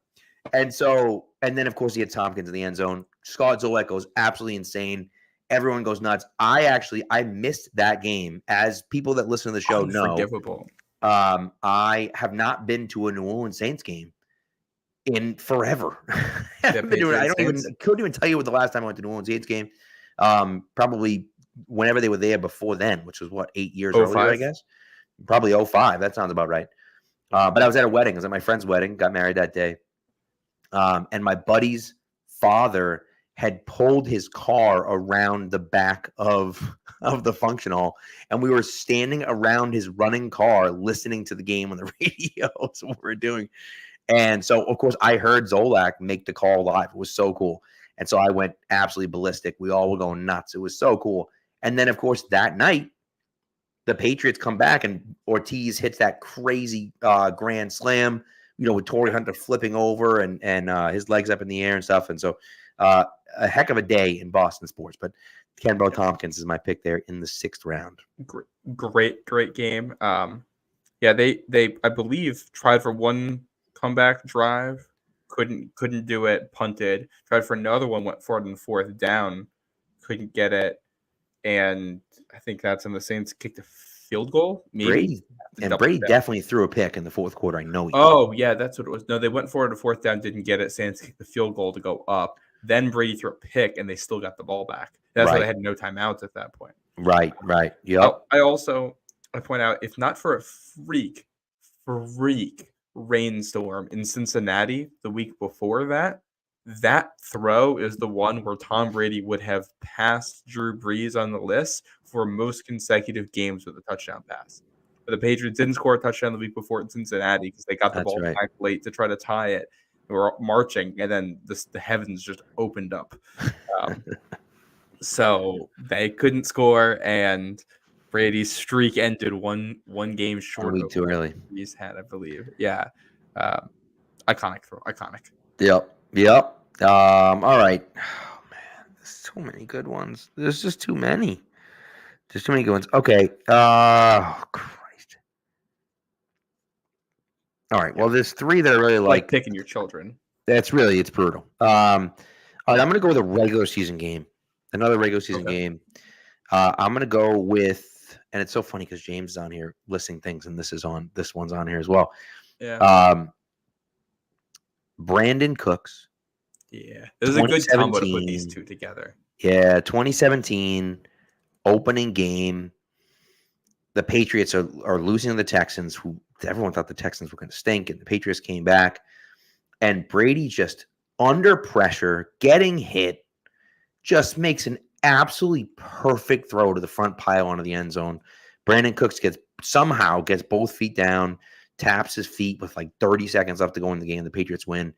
then of course he had Tompkins in the end zone. Scott Zolak goes absolutely insane. Everyone goes nuts. I missed that game. As people that listen to the show know, I have not been to a New Orleans Saints game in forever. Couldn't even tell you what the last time I went to New Orleans Saints game. Probably whenever they were there before then, which was 8 years earlier, I guess. Probably 05. That sounds about right. But I was at a wedding. I was at my friend's wedding. Got married that day. And my buddy's father had pulled his car around the back of the function hall, and we were standing around his running car listening to the game on the radio. That's what we were doing. And so, of course, I heard Zolak make the call live. It was so cool. And so I went absolutely ballistic. We all were going nuts. It was so cool. And then, of course, that night, the Patriots come back, and Ortiz hits that crazy grand slam, with Torrey Hunter flipping over and his legs up in the air and stuff. And so a heck of a day in Boston sports. But Kenbo Tompkins is my pick there in the 6th round. Great game. They I believe tried for one comeback drive, couldn't do it, punted, tried for another one, went for it on 4th down, couldn't get it, and I think that's when the Saints kicked a field goal. Brady definitely threw a pick in the 4th quarter. I know. Yeah, that's what it was. No, they went for it on 4th down, didn't get it. Saints kicked the field goal to go up. Then Brady threw a pick, and they still got the ball back. That's why they had no timeouts at that point. Right. Yep. I point out, if not for a freak rainstorm in Cincinnati the week before that throw is the one where Tom Brady would have passed Drew Brees on the list for most consecutive games with a touchdown pass. But the Patriots didn't score a touchdown the week before in Cincinnati because they got the ball back late to try to tie it. They were marching, and then the heavens just opened up. So they couldn't score, and Brady's streak ended one game short. 1 week too early. He's had, I believe. Yeah. Iconic throw. Iconic. Yep. All right. Oh, man. There's so many good ones. There's just too many. There's too many good ones. Okay. Oh, Christ. All right. Well, there's 3 that I really like. Picking your children. It's brutal. All right. I'm going to go with a regular season game. Another regular season game. I'm going to go with, and it's so funny because James is on here listing things, and this one's on here as well. Yeah. Brandon Cooks. Yeah. This is a good combo to put these two together. Yeah. 2017 opening game. The Patriots are losing to the Texans, who everyone thought the Texans were going to stink, and the Patriots came back. And Brady just under pressure, getting hit, just makes an absolutely perfect throw to the front pylon of the end zone. Brandon Cooks somehow gets both feet down, taps his feet with like 30 seconds left to go in the game. The Patriots win.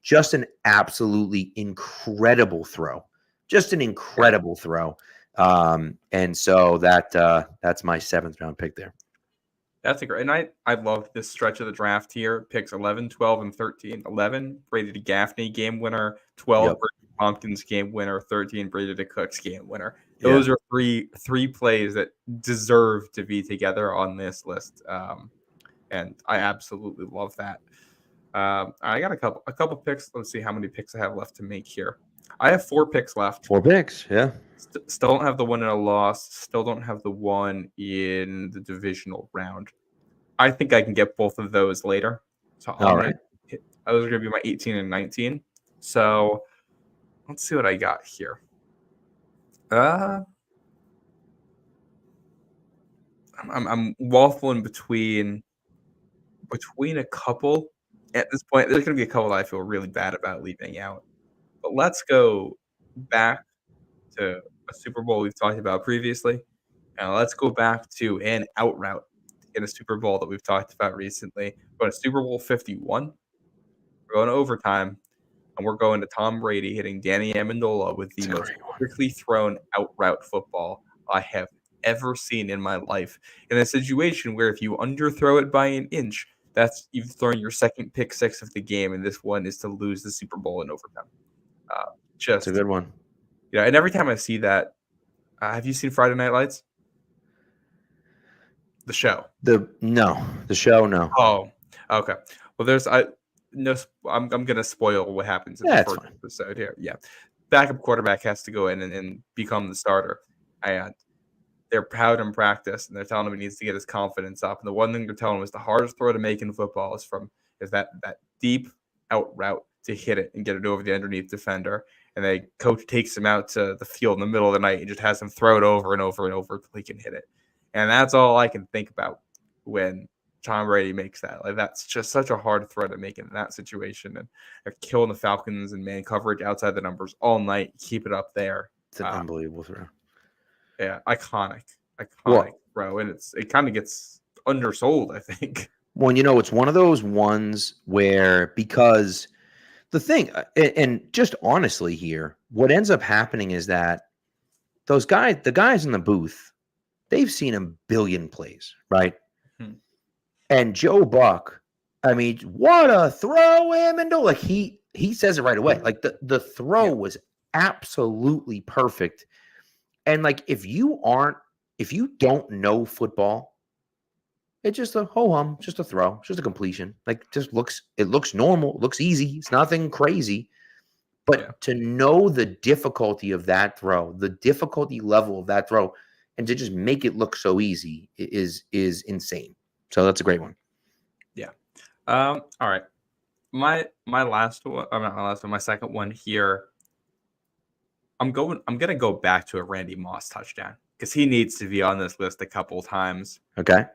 Just an absolutely incredible throw. Just an incredible throw. And so that's my 7th round pick there. That's a great. And I love this stretch of the draft here. Picks 11, 12, and 13. 11, Brady to Gaffney, game winner. 12, Brady to Tompkins, game winner. 13, Brady to Cooks, game winner. Those are three plays that deserve to be together on this list. And I absolutely love that. I got a couple picks. Let's see how many picks I have left to make here. I have 4 picks left. 4 picks, yeah. Still don't have the one in a loss. Still don't have the one in the divisional round. I think I can get both of those later. So those are going to be my 18 and 19. So let's see what I got here. I'm waffling between a couple. At this point, there's going to be a couple that I feel really bad about leaving out. But let's go back to a Super Bowl we've talked about previously. And let's go back to an out route in a Super Bowl that we've talked about recently. We're going to Super Bowl 51. We're going to overtime. And we're going to Tom Brady hitting Danny Amendola with the most quickly thrown out route football I have ever seen in my life. In a situation where if you underthrow it by an inch, that's you've thrown your second pick six of the game, and this one is to lose the Super Bowl in overtime. It's a good one. And every time I see that, have you seen Friday Night Lights? The show. The show, no. Oh, okay. Well, I'm gonna spoil what happens in the first episode here. Yeah, backup quarterback has to go in and become the starter, and they're proud in practice, and they're telling him he needs to get his confidence up. And the one thing they're telling him is the hardest throw to make in football is that deep out route to hit it and get it over the underneath defender. And the coach takes him out to the field in the middle of the night and just has him throw it over and over and over until he can hit it. And that's all I can think about when Tom Brady makes that. Like, that's just such a hard throw to make in that situation. And they're killing the Falcons and man coverage outside the numbers all night. Keep it up there. It's an unbelievable throw. Yeah, iconic, bro. And it kind of gets undersold, I think. Well, it's one of those ones where, because the thing, and just honestly here, what ends up happening is that the guys in the booth, they've seen a billion plays, right? And Joe Buck, I mean, what a throw him into, like he says it right away. Like the throw was absolutely perfect. And like if you don't know football, it's just a ho-hum, just a throw, it's just a completion. Like it looks normal, it looks easy, it's nothing crazy. But to know the difficulty of that throw, the difficulty level of that throw, and to just make it look so easy is insane. So that's a great one. Yeah. All right. My last one, my second one here. I'm gonna go back to a Randy Moss touchdown because he needs to be on this list a couple times. Okay.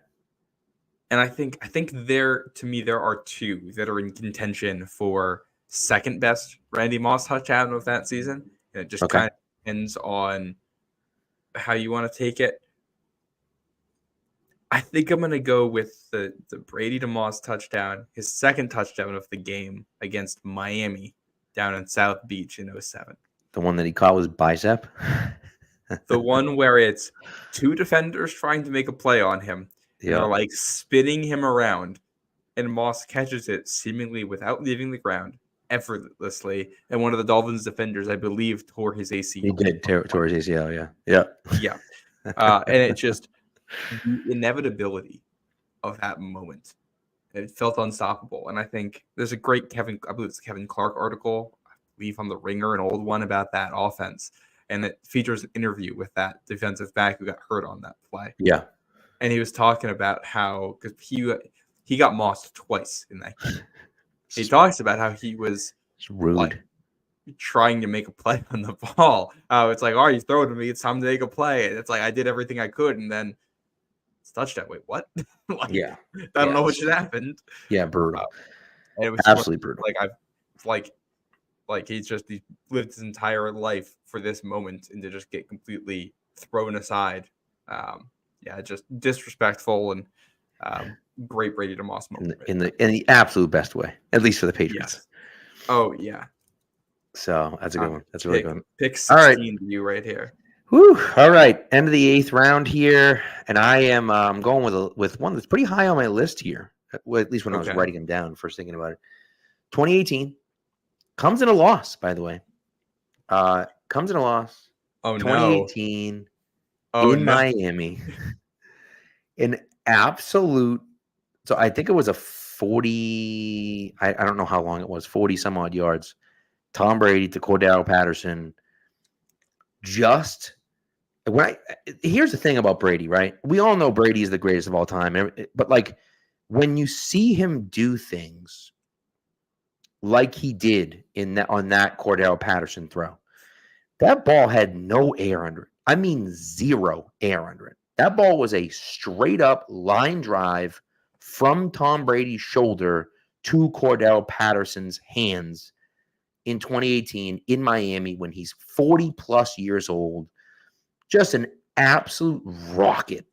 And I think there are two that are in contention for second best Randy Moss touchdown of that season. And it just kind of depends on how you want to take it. I think I'm gonna go with the Brady to Moss touchdown, his second touchdown of the game against Miami down in South Beach in 2007. The one that he caught was bicep. The one where it's two defenders trying to make a play on him. Yeah. They're like spinning him around, and Moss catches it seemingly without leaving the ground effortlessly. And one of the Dolphins defenders, I believe, tore his ACL. He did tore his ACL. Yeah. And it just the inevitability of that moment. It felt unstoppable. And I think there's a great Kevin Clark article, I believe on The Ringer, an old one about that offense. And it features an interview with that defensive back who got hurt on that play. Yeah. And he was talking about how, because he got mossed twice in that game. He talks about how he was rude. Like, trying to make a play on the ball. It's like, you throw it to me, it's time to make a play. And it's like, I did everything I could, and then it's touchdown. Wait, what? I don't know what just happened. Yeah, brutal. And it was absolutely brutal. He lived his entire life for this moment, and to just get completely thrown aside. Just disrespectful and great Brady to Moss moment. In the absolute best way, at least for the Patriots. Yes. Oh yeah. So that's a good one. That's a really good one. Pick 16 to you right here. Whew. All right, end of the 8th round here, and I am going with one that's pretty high on my list here. Well, at least when I was writing them down, first thinking about it. 2018 comes in a loss, by the way. Comes in a loss. Oh 2018 Miami. An absolute. So I think it was a 40. I don't know how long it was. 40 some odd yards. Tom Brady to Cordell Patterson. Here's the thing about Brady, right? We all know Brady is the greatest of all time, but like when you see him do things like he did on that Cordell Patterson throw, that ball had no air under it. I mean, zero air under it. That ball was a straight up line drive from Tom Brady's shoulder to Cordell Patterson's hands in 2018 in Miami when he's 40 plus years old. Just an absolute rocket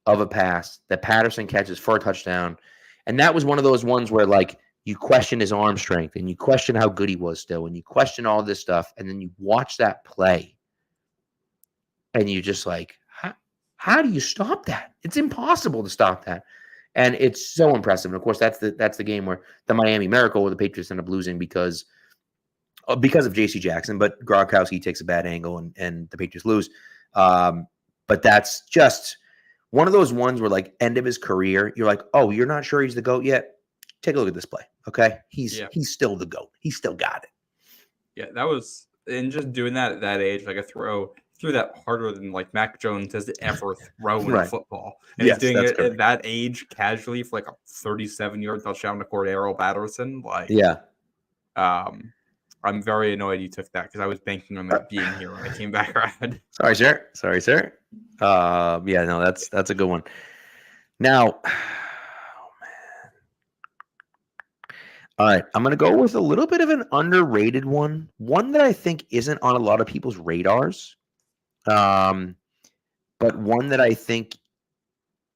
of a pass that Patterson catches for a touchdown. And that was one of those ones where like you question his arm strength and you question how good he was still and you question all this stuff. And then you watch that play and you just like, How do you stop that? It's impossible to stop that. And it's so impressive. And of course, that's the game where the Miami Miracle, where the Patriots end up losing because of J.C. Jackson, but Gronkowski takes a bad angle and the Patriots lose. But that's just one of those ones where, like, end of his career, you're like, oh, you're not sure he's the GOAT yet? Take a look at this play, okay? He's still the GOAT. He's still got it. Yeah, that was, and just doing that at that age, like a threw that harder than like Mac Jones has ever thrown in football. And he's doing it at that age casually for like a 37-yard touchdown to Cordero Patterson. Like, I'm very annoyed you took that because I was banking on that being here when I came back around. Sorry, sir. Yeah, no, that's a good one. Now, oh man. All right, I'm going to go with a little bit of an underrated one that I think isn't on a lot of people's radars. But one that I think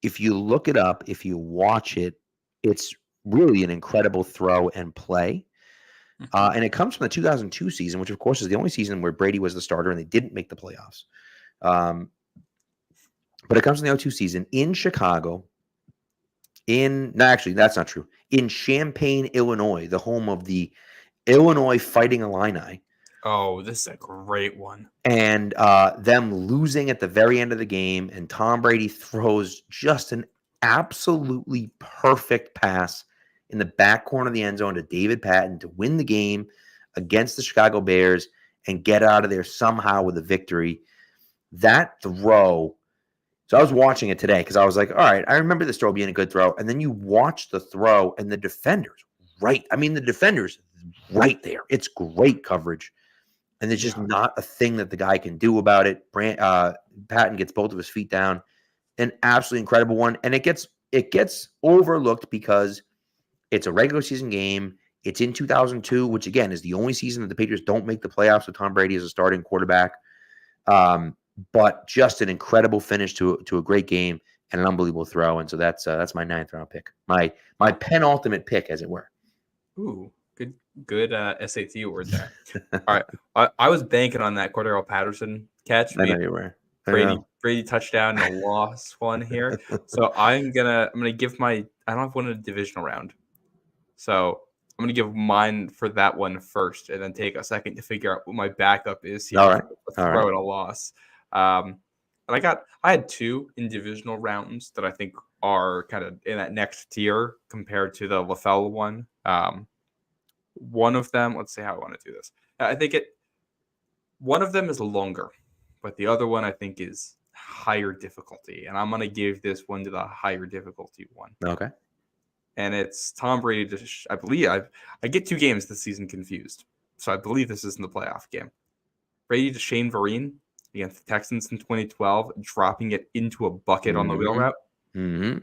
if you look it up, if you watch it, it's really an incredible throw and play. And it comes from the 2002 season, which of course is the only season where Brady was the starter and they didn't make the playoffs. But it comes from the 2002 season in Chicago. Actually, that's not true. In Champaign, Illinois, the home of the Illinois Fighting Illini. Oh, this is a great one. And them losing at the very end of the game, and Tom Brady throws just an absolutely perfect pass in the back corner of the end zone to David Patton to win the game against the Chicago Bears and get out of there somehow with a victory. That throw. So I was watching it today because I was like, all right, I remember this throw being a good throw. And then you watch the throw and the defenders right there. It's great coverage. And there's just not a thing that the guy can do about it. Patton gets both of his feet down. An absolutely incredible one. And it gets overlooked because it's a regular season game. It's in 2002, which, again, is the only season that the Patriots don't make the playoffs with Tom Brady as a starting quarterback. But just an incredible finish to a great game and an unbelievable throw. And so that's my 9th round pick. My penultimate pick, as it were. Ooh. Good SAT word there. All right, I was banking on that Cordero Patterson catch. I know you were. Brady touchdown and a lost one here. So I'm gonna give I don't have one in a divisional round, so I'm gonna give mine for that one first, and then take a second to figure out what my backup is here. All right. Throw in a loss. And I had 2 in divisional rounds that I think are kind of in that next tier compared to the LaFell one. One of them, let's see how I want to do this. I think one of them is longer, but the other one I think is higher difficulty. And I'm going to give this one to the higher difficulty one. Okay. And it's Tom Brady. I believe I get 2 games this season confused. So I believe this isn't the playoff game. Brady to Shane Vereen against the Texans in 2012, dropping it into a bucket on the wheel route. Mm-hmm.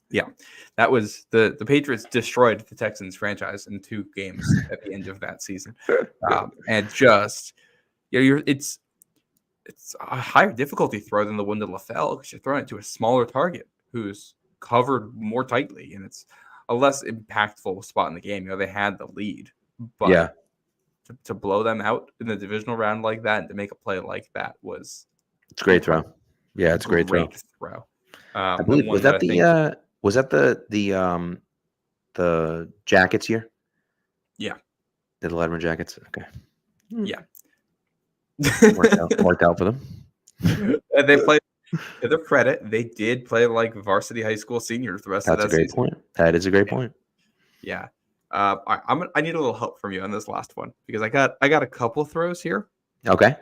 Yeah, that was the Patriots destroyed the Texans franchise in 2 games at the end of that season, and just it's a higher difficulty throw than the one to LaFell because you're throwing it to a smaller target who's covered more tightly, and it's a less impactful spot in the game. They had the lead, but to blow them out in the divisional round like that and to make a play like that it's a great throw. Yeah, it's a great throw. I believe was that the Jackets year? Yeah. The Letterman Jackets. Okay. Yeah. worked out for them. And they played, to their credit, they did play like varsity high school seniors the rest of that season. That's a great point. That is a great point. Yeah. I need a little help from you on this last one because I got a couple throws here. Okay.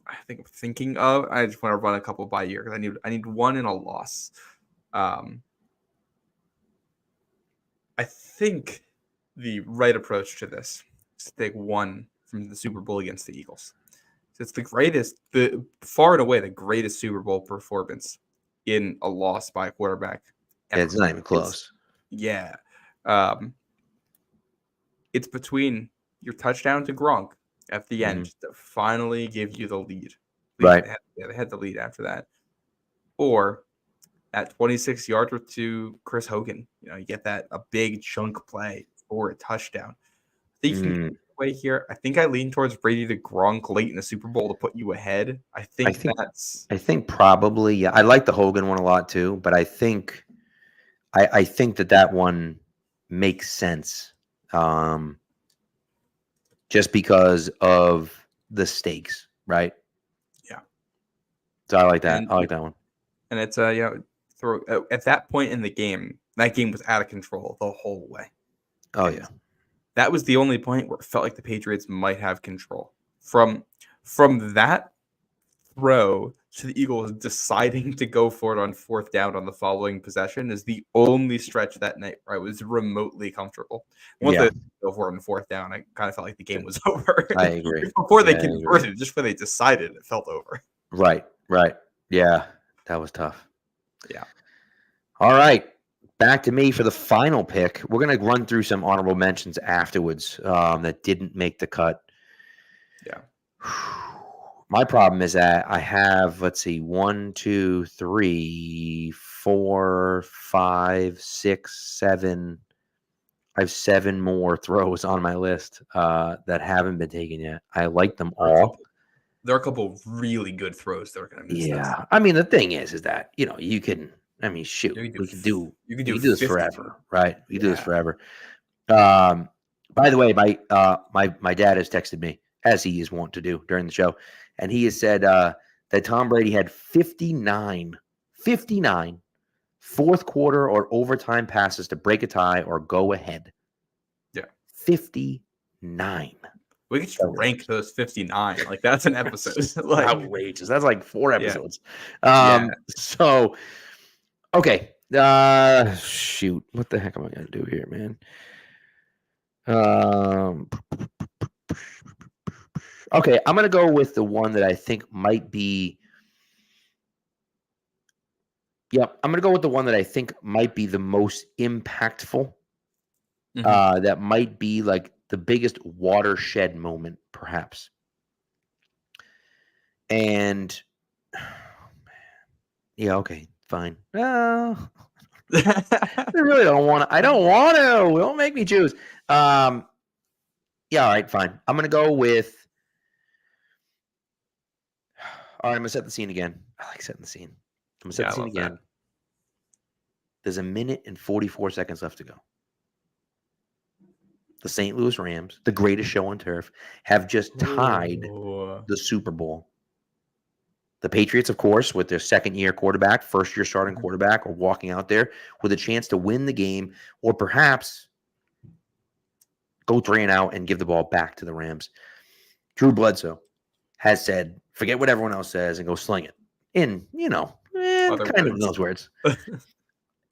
I think I'm thinking of. I just want to run a couple by year because I need one in a loss. I think the right approach to this is to take one from the Super Bowl against the Eagles. So it's far and away the greatest Super Bowl performance in a loss by a quarterback. It's not even close. It's between your touchdown to Gronk at the end to finally give you the lead. Right. They had the lead after that. Or at 26 yards to Chris Hogan. You get a big chunk play for a touchdown. I think way here. I think I lean towards Brady to Gronk late in the Super Bowl to put you ahead. I think probably, yeah. I like the Hogan one a lot too, but I think that one makes sense. Just because of the stakes, right? Yeah. So I like that. I like that one. And it's at that point in the game, that game was out of control the whole way. Oh yeah. That was the only point where it felt like the Patriots might have control. From that throw to the Eagles deciding to go for it on 4th down on the following possession is the only stretch that night where I was remotely comfortable. Once they go for it on 4th down, I kind of felt like the game was over. I agree. Before they converted, just when they decided, it felt over. Right. Yeah, that was tough. Yeah. All right. Back to me for the final pick. We're going to run through some honorable mentions afterwards that didn't make the cut. Yeah. My problem is that I have, 1, 2, 3, 4, 5, 6, 7. I have 7 more throws on my list that haven't been taken yet. I like them all. There are a couple of really good throws that are going to miss. Yeah. This. I mean, the thing is that, you can, shoot, we can do this forever, right? We can do this forever. By the way, my dad has texted me, as he is wont to do during the show, and he has said that Tom Brady had 59 fourth quarter or overtime passes to break a tie or go ahead. Yeah. 59. We could just rank those 59. Like, that's an episode. Outrageous. That's like 4 episodes. Yeah. So, okay. Shoot. What the heck am I going to do here, man? Okay, I'm going to go with the one that I think might be. Yep, I'm going to go with the one that I think might be the most impactful. That might be like the biggest watershed moment, perhaps. And yeah, okay, fine. I really don't want to. I don't want to. Don't make me choose. Yeah, all right, fine. I'm gonna go with. All right, I'm gonna set the scene again. I like setting the scene. I'm gonna set the scene again. That. There's 1 minute and 44 seconds left to go. The St. Louis Rams, the greatest show on turf, have just tied the Super Bowl. The Patriots, of course, with their second-year quarterback, first-year starting quarterback, are walking out there with a chance to win the game or perhaps go 3-and-out and give the ball back to the Rams. Drew Bledsoe has said, forget what everyone else says and go sling it. In, kind of those words.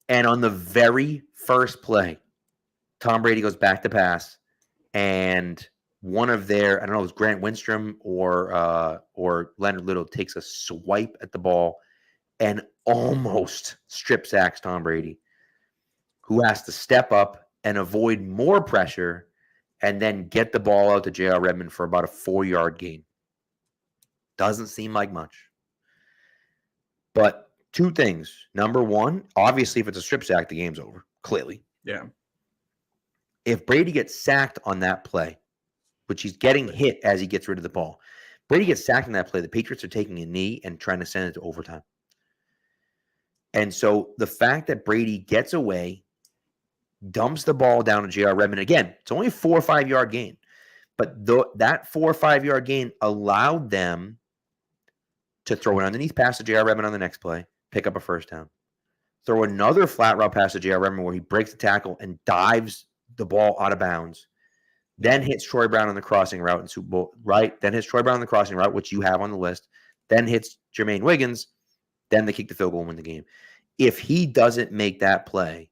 And on the very first play, Tom Brady goes back to pass, and one of their, I don't know, it was Grant Wistrom or Leonard Little takes a swipe at the ball and almost strip sacks Tom Brady, who has to step up and avoid more pressure and then get the ball out to J.R. Redmond for about a 4-yard gain. Doesn't seem like much. But 2 things. Number 1, obviously, if it's a strip sack, the game's over, clearly. Yeah. If Brady gets sacked on that play, which he's getting hit as he gets rid of the ball, Brady gets sacked on that play, the Patriots are taking a knee and trying to send it to overtime. And so the fact that Brady gets away, dumps the ball down to J.R. Redmond, again, it's only a 4 or 5 yard gain, but that 4 or 5 yard gain allowed them to throw an underneath pass to J.R. Redmond on the next play, pick up a first down, throw another flat route pass to J.R. Redmond where he breaks the tackle and dives the ball out of bounds, then hits Troy Brown on the crossing route in Super Bowl, right? Then hits Troy Brown on the crossing route, which you have on the list, then hits Jermaine Wiggins, then they kick the field goal and win the game. If he doesn't make that play,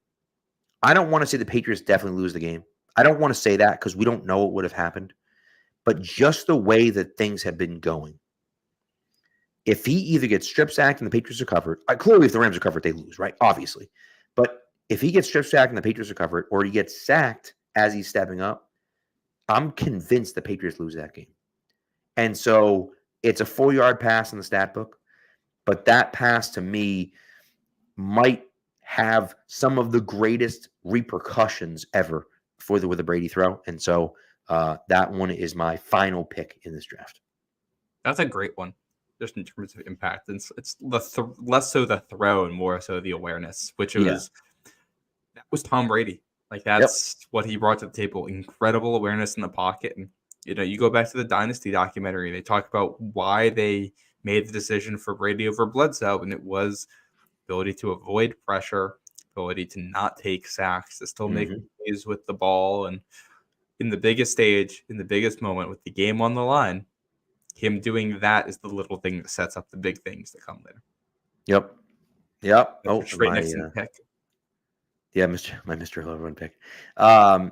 I don't want to say the Patriots definitely lose the game. I don't want to say that because we don't know what would have happened. But just the way that things have been going, if he either gets strip sacked and the Patriots are covered, clearly if the Rams are covered, they lose, right? Obviously. But if he gets strip sacked and the Patriots are covered, or he gets sacked as he's stepping up, I'm convinced the Patriots lose that game. And so it's a 4-yard pass in the stat book, but that pass to me might have some of the greatest repercussions ever with a Brady throw. And so That one is my final pick in this draft. That's a great one, just in terms of impact. It's less so the throw and more so the awareness, which that was Tom Brady. Like that's what he brought to the table. Incredible awareness in the pocket. And you go back to the Dynasty documentary, they talk about why they made the decision for Brady over Bledsoe, and it was ability to avoid pressure, ability to not take sacks, to still make plays with the ball. And in the biggest stage, in the biggest moment, with the game on the line, him doing that is the little thing that sets up the big things that come later. Yep. That's right next to the pick. Yeah, my Mr. Lover pick. All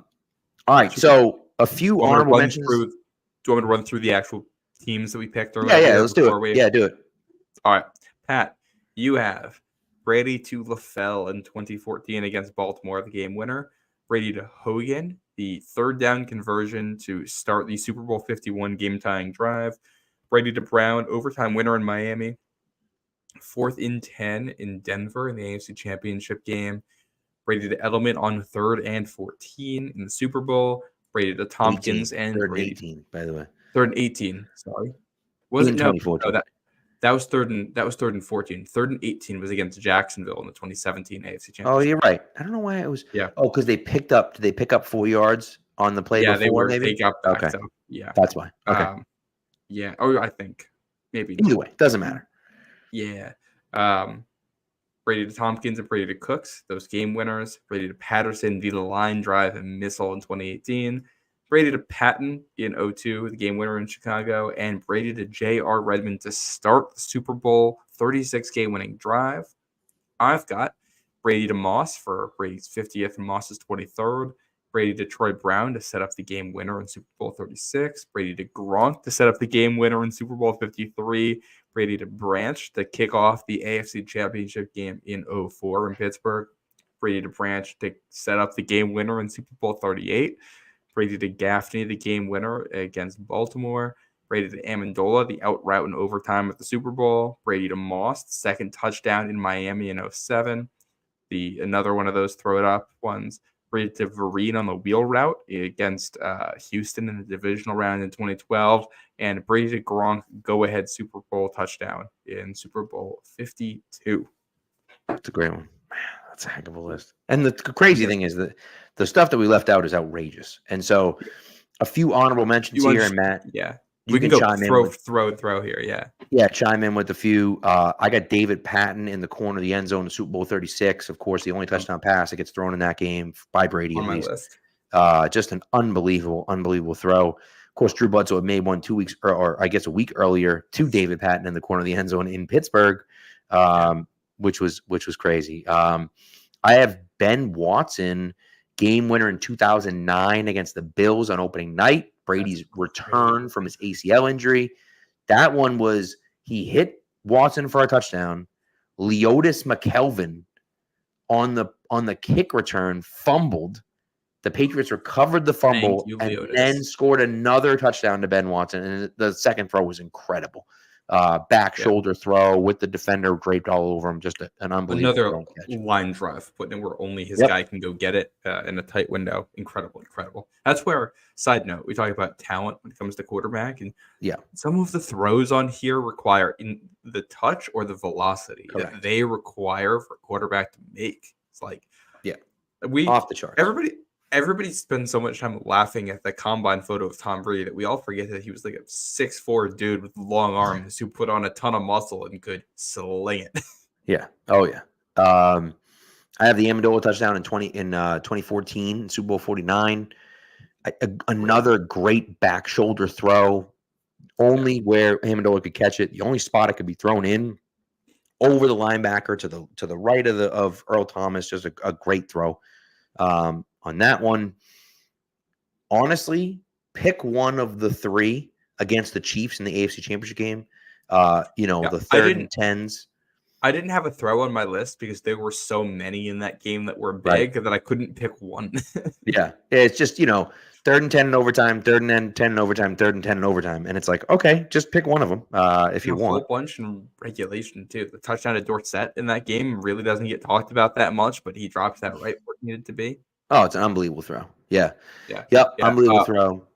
right, so a few honorable mentions. Do you want me to run through the actual teams that we picked earlier? Yeah, let's do it. Yeah, do it. All right, Pat, you have Brady to LaFell in 2014 against Baltimore, the game winner. Brady to Hogan, the third down conversion to start the Super Bowl 51 game-tying drive. Brady to Brown, overtime winner in Miami. 4th and 10 in Denver in the AFC Championship game. Brady to Edelman on 3rd and 14 in the Super Bowl. Brady to Tompkins 18, and 3rd Brady. And 18, by the way. 3rd and 18. Sorry, was it 2014? No, that was 3rd and 14. 3rd and 18 was against Jacksonville in the 2017 AFC Championship. Oh, you're right. I don't know why it was. Yeah. Oh, because they picked up. Did they pick up 4 yards on the play? Yeah, before, They got back. Okay. So, yeah, that's why. Okay. Yeah. Oh, I think maybe. Either way, doesn't matter. Yeah. Brady to Tompkins and Brady to Cooks, those game winners. Brady to Patterson via the line drive and missile in 2018. Brady to Patton in 2002, the game winner in Chicago. And Brady to J.R. Redmond to start the Super Bowl 36 game winning drive. I've got Brady to Moss for Brady's 50th and Moss's 23rd. Brady to Troy Brown to set up the game winner in Super Bowl 36. Brady to Gronk to set up the game winner in Super Bowl 53. Brady to Branch to kick off the AFC Championship game in 2004 in Pittsburgh. Brady to Branch to set up the game winner in Super Bowl 38. Brady to Gaffney, the game winner against Baltimore. Brady to Amendola, the out route in overtime at the Super Bowl. Brady to Moss, the second touchdown in Miami in 2007. Another one of those throw it up ones. Brady to Vereen on the wheel route against Houston in the divisional round in 2012. And Brady to Gronk go-ahead Super Bowl touchdown in Super Bowl 52. That's a great one. Man, that's a heck of a list. And the crazy thing is that the stuff that we left out is outrageous. And so a few honorable mentions here, and Matt. Yeah. We can go chime throw here. Yeah. Yeah, chime in with a few. I got David Patton in the corner of the end zone in Super Bowl 36. Of course, the only touchdown pass that gets thrown in that game by Brady on at my least. List. Just an unbelievable throw. Of course, Drew Bledsoe had made one 2 weeks, or I guess a week earlier, to David Patton in the corner of the end zone in Pittsburgh, which was crazy. I have Ben Watson, game winner in 2009 against the Bills on opening night. Brady's return from his ACL injury. That one was, he hit Watson for a touchdown. Leotis McKelvin on the kick return fumbled. The Patriots recovered the fumble and then scored another touchdown to Ben Watson. And the second throw was incredible. Back shoulder throw with the defender draped all over him. Just an unbelievable another line drive, putting in where only his guy can go get it in a tight window. Incredible. That's where, side note, we talk about talent when it comes to quarterback. And some of the throws on here require in the touch or the velocity that they require for a quarterback to make. It's like, off the charts. Everybody spends so much time laughing at the combine photo of Tom Brady that we all forget that he was like a 6'4" dude with long arms who put on a ton of muscle and could sling it. Yeah. Oh, yeah. I have the Amendola touchdown in 2014, Super Bowl 49. Another great back shoulder throw, only where Amendola could catch it. The only spot it could be thrown in, over the linebacker to the right of Earl Thomas. Just a great throw. On that one, honestly, pick one of the three against the Chiefs in the AFC Championship game. The 3rd and 10s. I didn't have a throw on my list because there were so many in that game that were big that I couldn't pick one. It's just, 3rd and 10 in overtime, 3rd and 10 in overtime, 3rd and 10 in overtime. And it's like, okay, just pick one of them if you want. A whole bunch in regulation, too. The touchdown to Dorsett in that game really doesn't get talked about that much, but he drops that right where it needed to be. Oh, it's an unbelievable throw. Yeah. Unbelievable throw.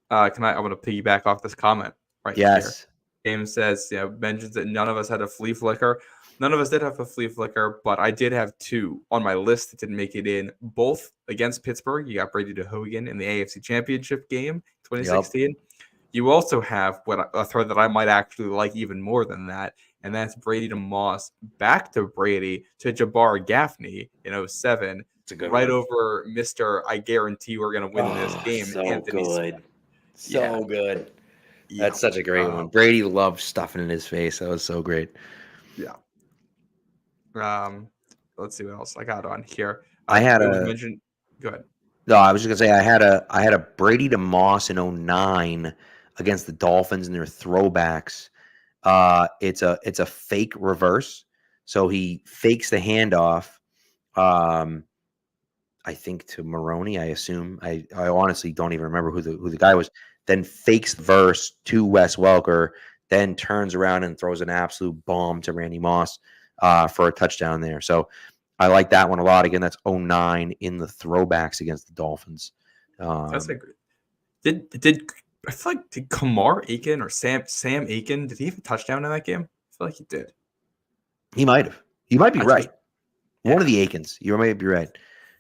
I want to piggyback off this comment right here. Yes. James says, mentions that none of us had a flea flicker. None of us did have a flea flicker, but I did have two on my list that didn't make it in. Both against Pittsburgh. You got Brady to Hogan in the AFC Championship game 2016. Yep. You also have a thread that I might actually like even more than that, and that's Brady to Moss, back to Brady to Jabbar Gaffney in 2007. It's a good right one. Over Mr. I guarantee we're going to win this game. So Anthony good. Smith. So good. That's such a great one. Brady loves stuffing in his face. That was so great. Yeah. Let's see what else I got on here. I had mentioned. Go ahead. No, I was just gonna say I had a Brady to Moss in 2009 against the Dolphins in their throwbacks. It's a fake reverse. So he fakes the handoff. I think to Maroney, I assume. I honestly don't even remember who the guy was. Then fakes verse to Wes Welker, then turns around and throws an absolute bomb to Randy Moss for a touchdown there. So I like that one a lot. Again, that's 2009 in the throwbacks against the Dolphins. That's a great. Did I feel like did Kamar Aiken or Sam Aiken, did he have a touchdown in that game? I feel like he did. He might have. You might be right. One of the Aikens. You might be right.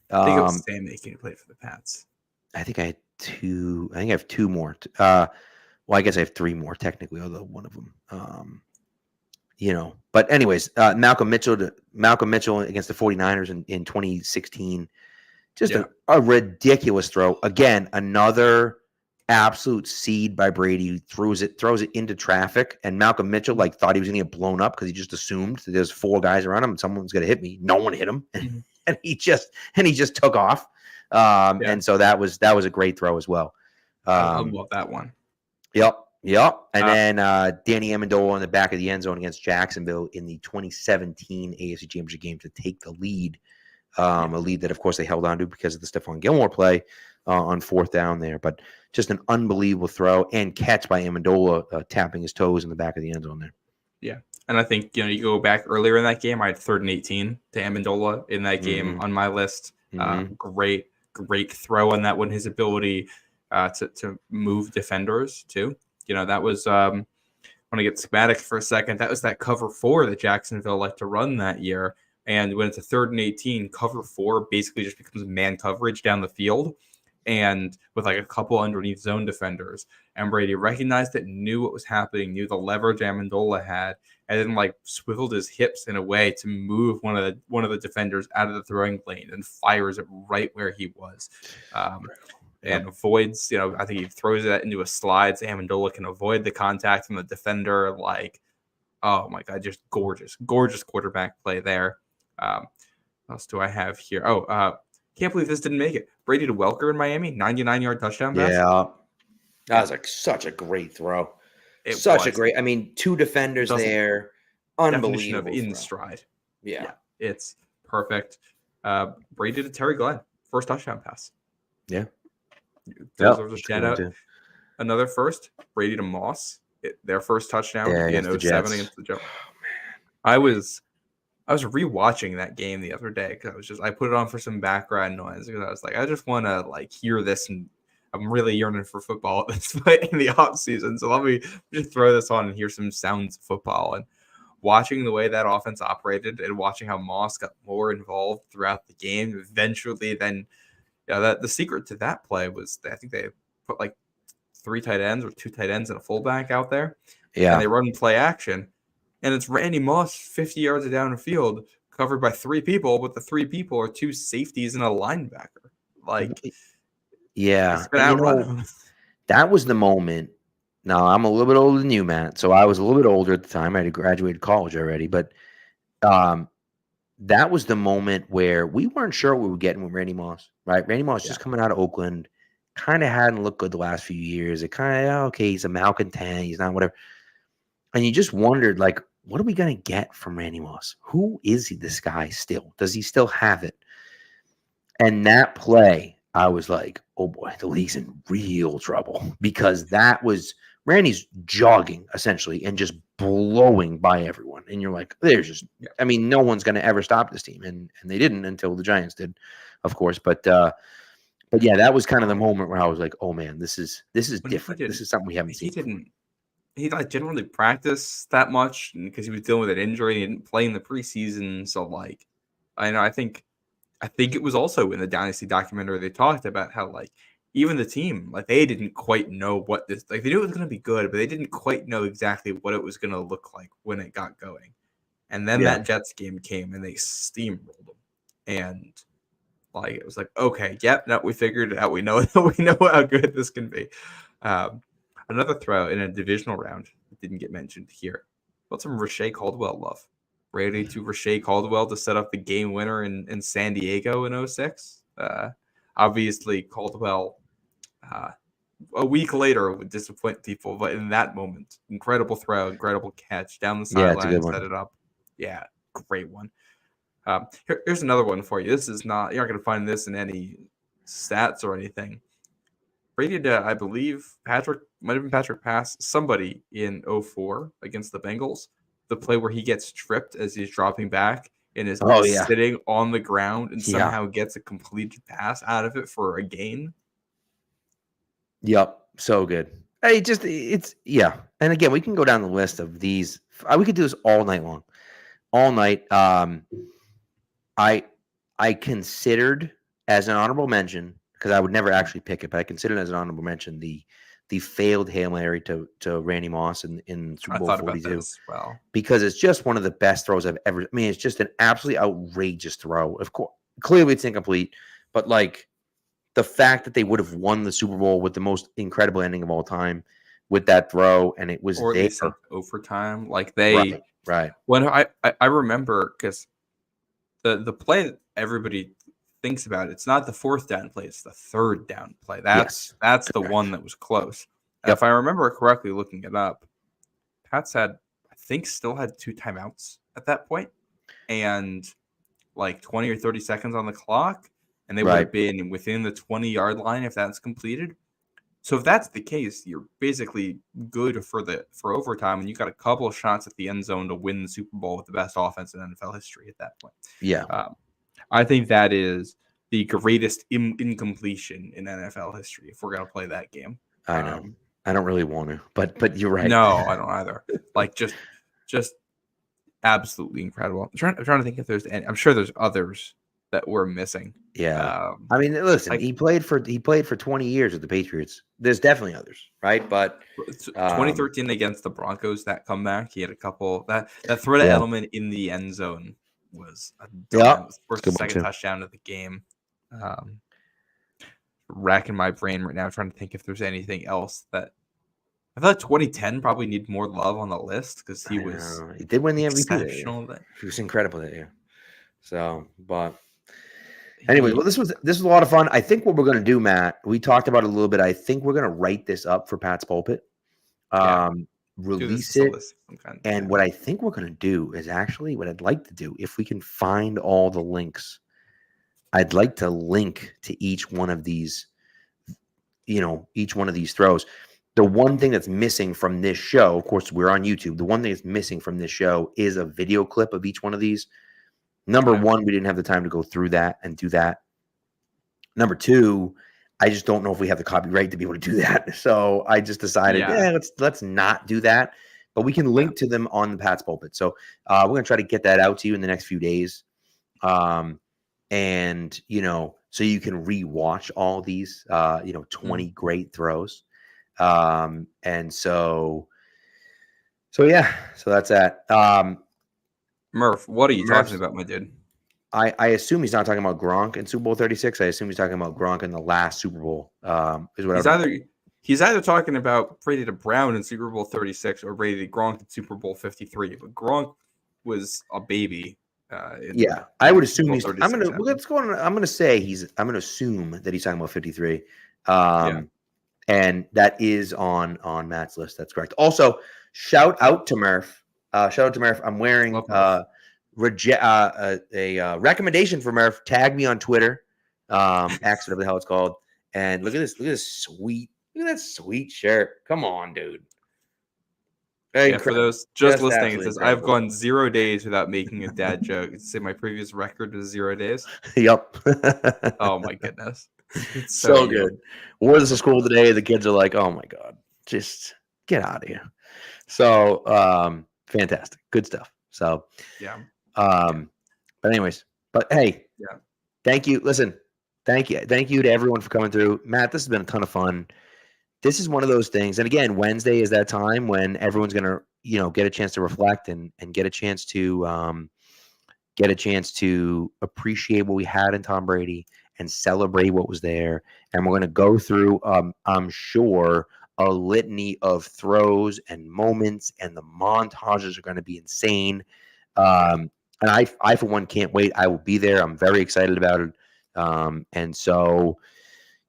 I think it was Sam Aiken who played for the Pats. I think I had two. I think I have two more. Well, I guess I have three more technically, although one of them. But anyways, Malcolm Mitchell against the 49ers in 2016. Just a ridiculous throw. Again, another absolute seed by Brady. Throws it into traffic, and Malcolm Mitchell thought he was going to get blown up because he just assumed that there's four guys around him and someone's going to hit me. No one hit him, and he just took off. And so that was a great throw as well. I love that one. Yep. And then Danny Amendola in the back of the end zone against Jacksonville in the 2017 AFC Championship game to take the lead. A lead that, of course, they held on to because of the Stephon Gilmore play on fourth down there. But just an unbelievable throw and catch by Amendola, tapping his toes in the back of the end zone there. Yeah. And I think, you go back earlier in that game, I had 3rd and 18 to Amendola in that game on my list. Great throw on that one. His ability to move defenders, too. That was, I want to get schematic for a second. That was that cover 4 that Jacksonville liked to run that year. And when it's a 3rd and 18, cover 4 basically just becomes man coverage down the field and with a couple underneath zone defenders. And Brady recognized it, knew what was happening, knew the leverage Amendola had, and then swiveled his hips in a way to move one of the defenders out of the throwing lane and fires it right where he was. And avoids, I think he throws that into a slide so Amendola can avoid the contact from the defender. Oh my God, just gorgeous quarterback play there. What else do I have here? Can't believe this didn't make it. Brady to Welker in Miami, 99-yard touchdown pass. Yeah, that was such a great throw. Two defenders there. Unbelievable. Definition of in stride. Yeah, it's perfect. Brady to Terry Glenn, first touchdown pass. Yeah. Deserves a shout out. Another first, Brady to Moss, their first touchdown in 2007 against the Jets. I was rewatching that game the other day because I put it on for some background noise because I was I just want to hear this, and I'm really yearning for football at this point in the off season. So let me just throw this on and hear some sounds of football. And watching the way that offense operated and watching how Moss got more involved throughout the game, eventually then. The secret to that play was I think they put 3 tight ends or 2 tight ends and a fullback out there. Yeah. And they run play action. And it's Randy Moss 50 yards down the field covered by 3 people, but the 3 people are 2 safeties and a linebacker. That was the moment. Now, I'm a little bit older than you, Matt. So I was a little bit older at the time. I had graduated college already. But that was the moment where we weren't sure what we were getting with Randy Moss, right? Randy Moss just coming out of Oakland, kind of hadn't looked good the last few years. It kind of, okay, he's a malcontent, he's not whatever. And you just wondered, what are we going to get from Randy Moss? Who is this guy still? Does he still have it? And that play, I was like, oh boy, the league's in real trouble because that was Randy's jogging essentially and just blowing by everyone. And you're like, no one's going to ever stop this team. And they didn't until the Giants did, of course. But But yeah, that was kind of the moment where I was like, "Oh man, this is When different. This is something we haven't he seen." didn't he like didn't really practice that much because he was dealing with an injury. He didn't play in the preseason, so like, I know I think it was also in the Dynasty documentary they talked about how like even the team like they didn't quite know what this like they knew it was going to be good, but they didn't quite know exactly what it was going to look like when it got going. And then Yeah. that Jets game came and they steamrolled them, and like it was like okay, yep, no, we figured it out. We know we know how good this can be. Um, Another throw in a divisional round that didn't get mentioned here. What's some Rashay Caldwell love? Brady to Rashay Caldwell to set up the game winner in San Diego in 06. Obviously, Caldwell a week later would disappoint people, but in that moment, incredible throw, incredible catch down the Yeah, it's a sideline, good one. set it up. Yeah, great one. Here's another one for you. This is not, you're not going to find this in any stats or anything. Brady, I believe Patrick might have been Patrick Pass, somebody in 04 against the Bengals. The play where he gets tripped as he's dropping back and is Oh yeah, sitting on the ground and Yeah. somehow gets a completed pass out of it for a gain. Yep, so good. Hey, it's yeah. And again, we can go down the list of these. We could do this all night long, all night. I considered as an honorable mention because I would never actually pick it, but I considered as an honorable mention the failed Hail Mary to Randy Moss in Super I Bowl thought about 42 that as well. because it's just one of the best throws I've ever. I mean, it's just an absolutely outrageous throw. Of course, clearly it's incomplete, but like the fact that they would have won the Super Bowl with the most incredible ending of all time with that throw, and it was Or at there. least like overtime. Like they, Right. when I remember because the play that everybody thinks about, it's not the fourth down play, it's the third down play. That's the correct. one that was close. Yep. If I remember correctly, looking it up, Pats had, I think, still had 2 timeouts at that point, and like 20 or 30 seconds on the clock, and they would have been within the 20-yard line if that's completed. So if that's the case, you're basically good for overtime, and you got a couple of shots at the end zone to win the Super Bowl with the best offense in NFL history at that point. Yeah. I think that is the greatest incompletion in NFL history if we're going to play that game. I know. I don't really want to, but you're right. No, I don't either. Like just absolutely incredible. I'm trying to think if there's any. I'm sure there's others that we're missing. Yeah. I mean, listen, he played for 20 years with the Patriots. There's definitely others, right? But 2013 against the Broncos, that comeback, he had a couple that throw to Edelman in the end zone was a dime. It was first and second touchdown of the game. Racking my brain right now, trying to think if there's anything else that I feel like 2010 probably need more love on the list because he did win the MVP. Exceptional. He was incredible that year. So, but anyway, well, this was a lot of fun. I think what we're going to do, Matt, we talked about it a little bit. I think we're going to write this up for Pat's Pulpit, release it, and what I think we're going to do is actually what I'd like to do, if we can find all the links, I'd like to link to each one of these, each one of these throws. The one thing that's missing from this show, of course, we're on YouTube. The one thing that's missing from this show is a video clip of each one of these. Number one, we didn't have the time to go through that and do that. Number two, I just don't know if we have the copyright to be able to do that. So I just decided, let's not do that. But we can link to them on the Pat's Pulpit. So we're going to try to get that out to you in the next few days. And, so you can rewatch all these, 20 great throws. And so yeah, so that's that. Murph, what are you talking about, my dude? I assume he's not talking about Gronk in Super Bowl 36. I assume he's talking about Gronk in the last Super Bowl. He's either talking about Brady to Brown in Super Bowl 36 or Brady to Gronk in Super Bowl 53. But Gronk was a baby. I would assume he's. Let's go on. I'm going to assume that he's talking about 53. And that is on Matt's list. That's correct. Also, shout out to Murph. I'm wearing a recommendation for Murph. Tag me on Twitter. X, whatever the hell it's called. And look at this. Look at that sweet shirt. Come on, dude. For those just listening, it says I've gone 0 days without making a dad joke. Say my previous record was 0 days. Yep. Oh my goodness. It's So you. good. Wore this to school today. The kids are like, "Oh my god, just get out of here." So fantastic, good stuff. So Yeah. but anyways, but hey, Yeah. thank you. Listen, thank you to everyone for coming through. Matt, this has been a ton of fun. This is one of those things, and again, Wednesday is that time when everyone's gonna get a chance to reflect and get a chance to appreciate what we had in Tom Brady and celebrate what was there. And we're going to go through, I'm sure, a litany of throws and moments, and the montages are going to be insane. And I, for one, can't wait. I will be there. I'm very excited about it. And so,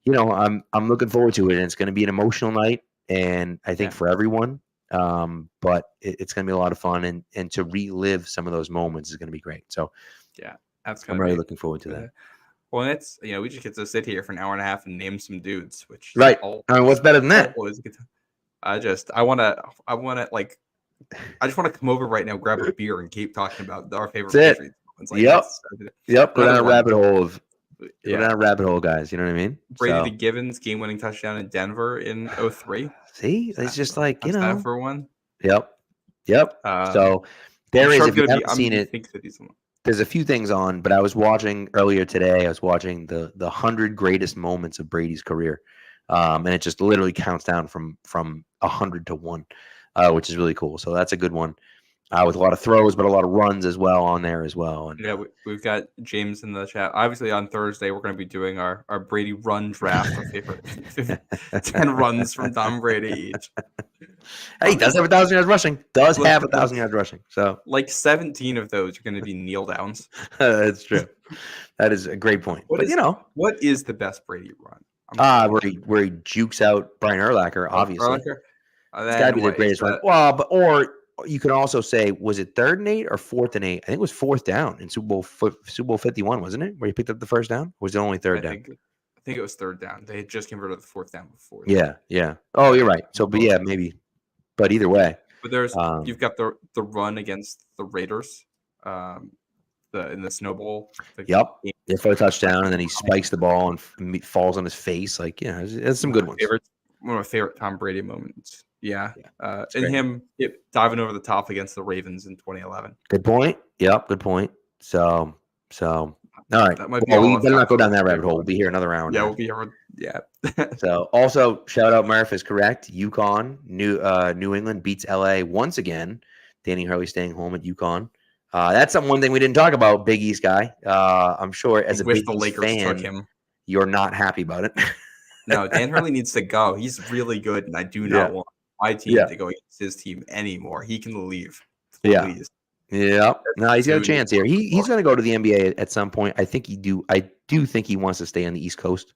I'm looking forward to it. And it's going to be an emotional night, and I think for everyone. But it's going to be a lot of fun, and to relive some of those moments is going to be great. So, Yeah, that's I'm really looking forward to that. Well, it's we just get to sit here for an hour and a half and name some dudes, which right. I mean, what's better than that? I just want to come over right now, grab a beer, and keep talking about our favorite Patriots. Yep. Go down a rabbit hole of. Go down a rabbit hole, guys. You know what I mean? Brady the Givens game-winning touchdown in Denver in 2003. See, it's just like that for one. Yep. So there is. If you haven't seen it, there's a few things on. But I was watching earlier today. I was watching the 100 greatest moments of Brady's career, and it just literally counts down from 100 to 1, which is really cool. So that's a good one. With a lot of throws, but a lot of runs as well on there as well. And yeah, we've got James in the chat. Obviously, on Thursday, we're going to be doing our Brady run draft of favorite 10 runs from Tom Brady each. Hey, he does have 1,000 yards rushing. Have 1,000 yards rushing. So like 17 of those are going to be kneel downs. That's true. That is a great point. What is the best Brady run? Where he jukes out Brian Urlacher, obviously. It's got to be the greatest run. Well, or you can also say, was it 3rd and 8 or 4th and 8? I think it was 4th down in Super Bowl 51, wasn't it? Where he picked up the first down? Or was it only 3rd down? I think it was 3rd down. They had just converted the 4th down before. Yeah. Oh, you're right. So, but yeah, maybe. But either way. But there's you've got the run against the Raiders, in the snowball. For a touchdown, and then he spikes the ball and falls on his face. Like, it's some good ones. One of my favorite Tom Brady moments. Yeah. And him diving over the top against the Ravens in 2011. Good point. Yep, good point. So all right. We better not go down that rabbit hole. We'll be here another hour. Yeah, we'll be here. Yeah. So also, shout out Murph is correct. UConn, New England beats LA once again. Danny Hurley staying home at UConn. That's one thing we didn't talk about. Big East guy. I'm sure as a Big East fan, you're not happy about it. No, Dan Hurley needs to go. He's really good, and I do not want my team to go against his team anymore. He can leave. Please. Yeah. No, he's got a chance here. He's going to go to the NBA at some point. I do think he wants to stay on the East Coast.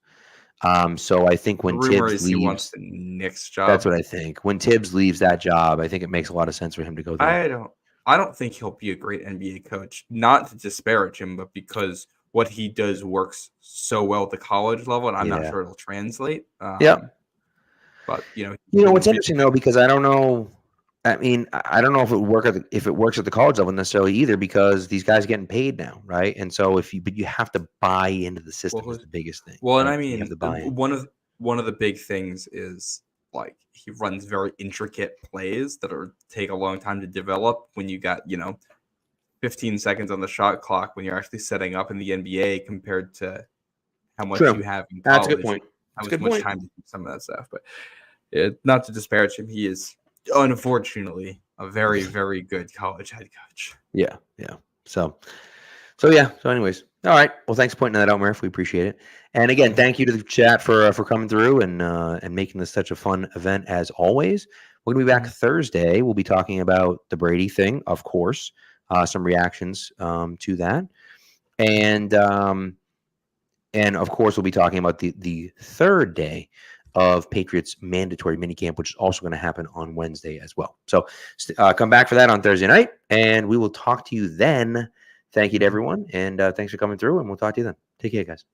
So I think when Tibbs leaves, he wants the Knicks job. That's what I think. When Tibbs leaves that job, I think it makes a lot of sense for him to go there. I don't think he'll be a great NBA coach. Not to disparage him, but because what he does works so well at the college level, and I'm not sure it'll translate. But what's interesting though, because I don't know. I mean, I don't know if it works at the college level necessarily either, because these guys are getting paid now, right? And so but you have to buy into the system is the biggest thing. Well, and I mean, one of the big things is like he runs very intricate plays that take a long time to develop. When you got 15 seconds on the shot clock when you're actually setting up in the NBA compared to how much you have in college. That's a good point. How much time to do some of that stuff. But not to disparage him, he is unfortunately a very, very good college head coach. Yeah. So anyways, all right. Well, thanks for pointing that out, Murph. We appreciate it. And again, thank you to the chat for coming through and making this such a fun event as always. We're gonna be back Thursday. We'll be talking about the Brady thing, of course. Some reactions to that, and of course we'll be talking about the 3rd day of Patriots mandatory minicamp, which is also going to happen on Wednesday as well. So come back for that on Thursday night, and we will talk to you then. Thank you to everyone, and thanks for coming through, and we'll talk to you then. Take care, guys.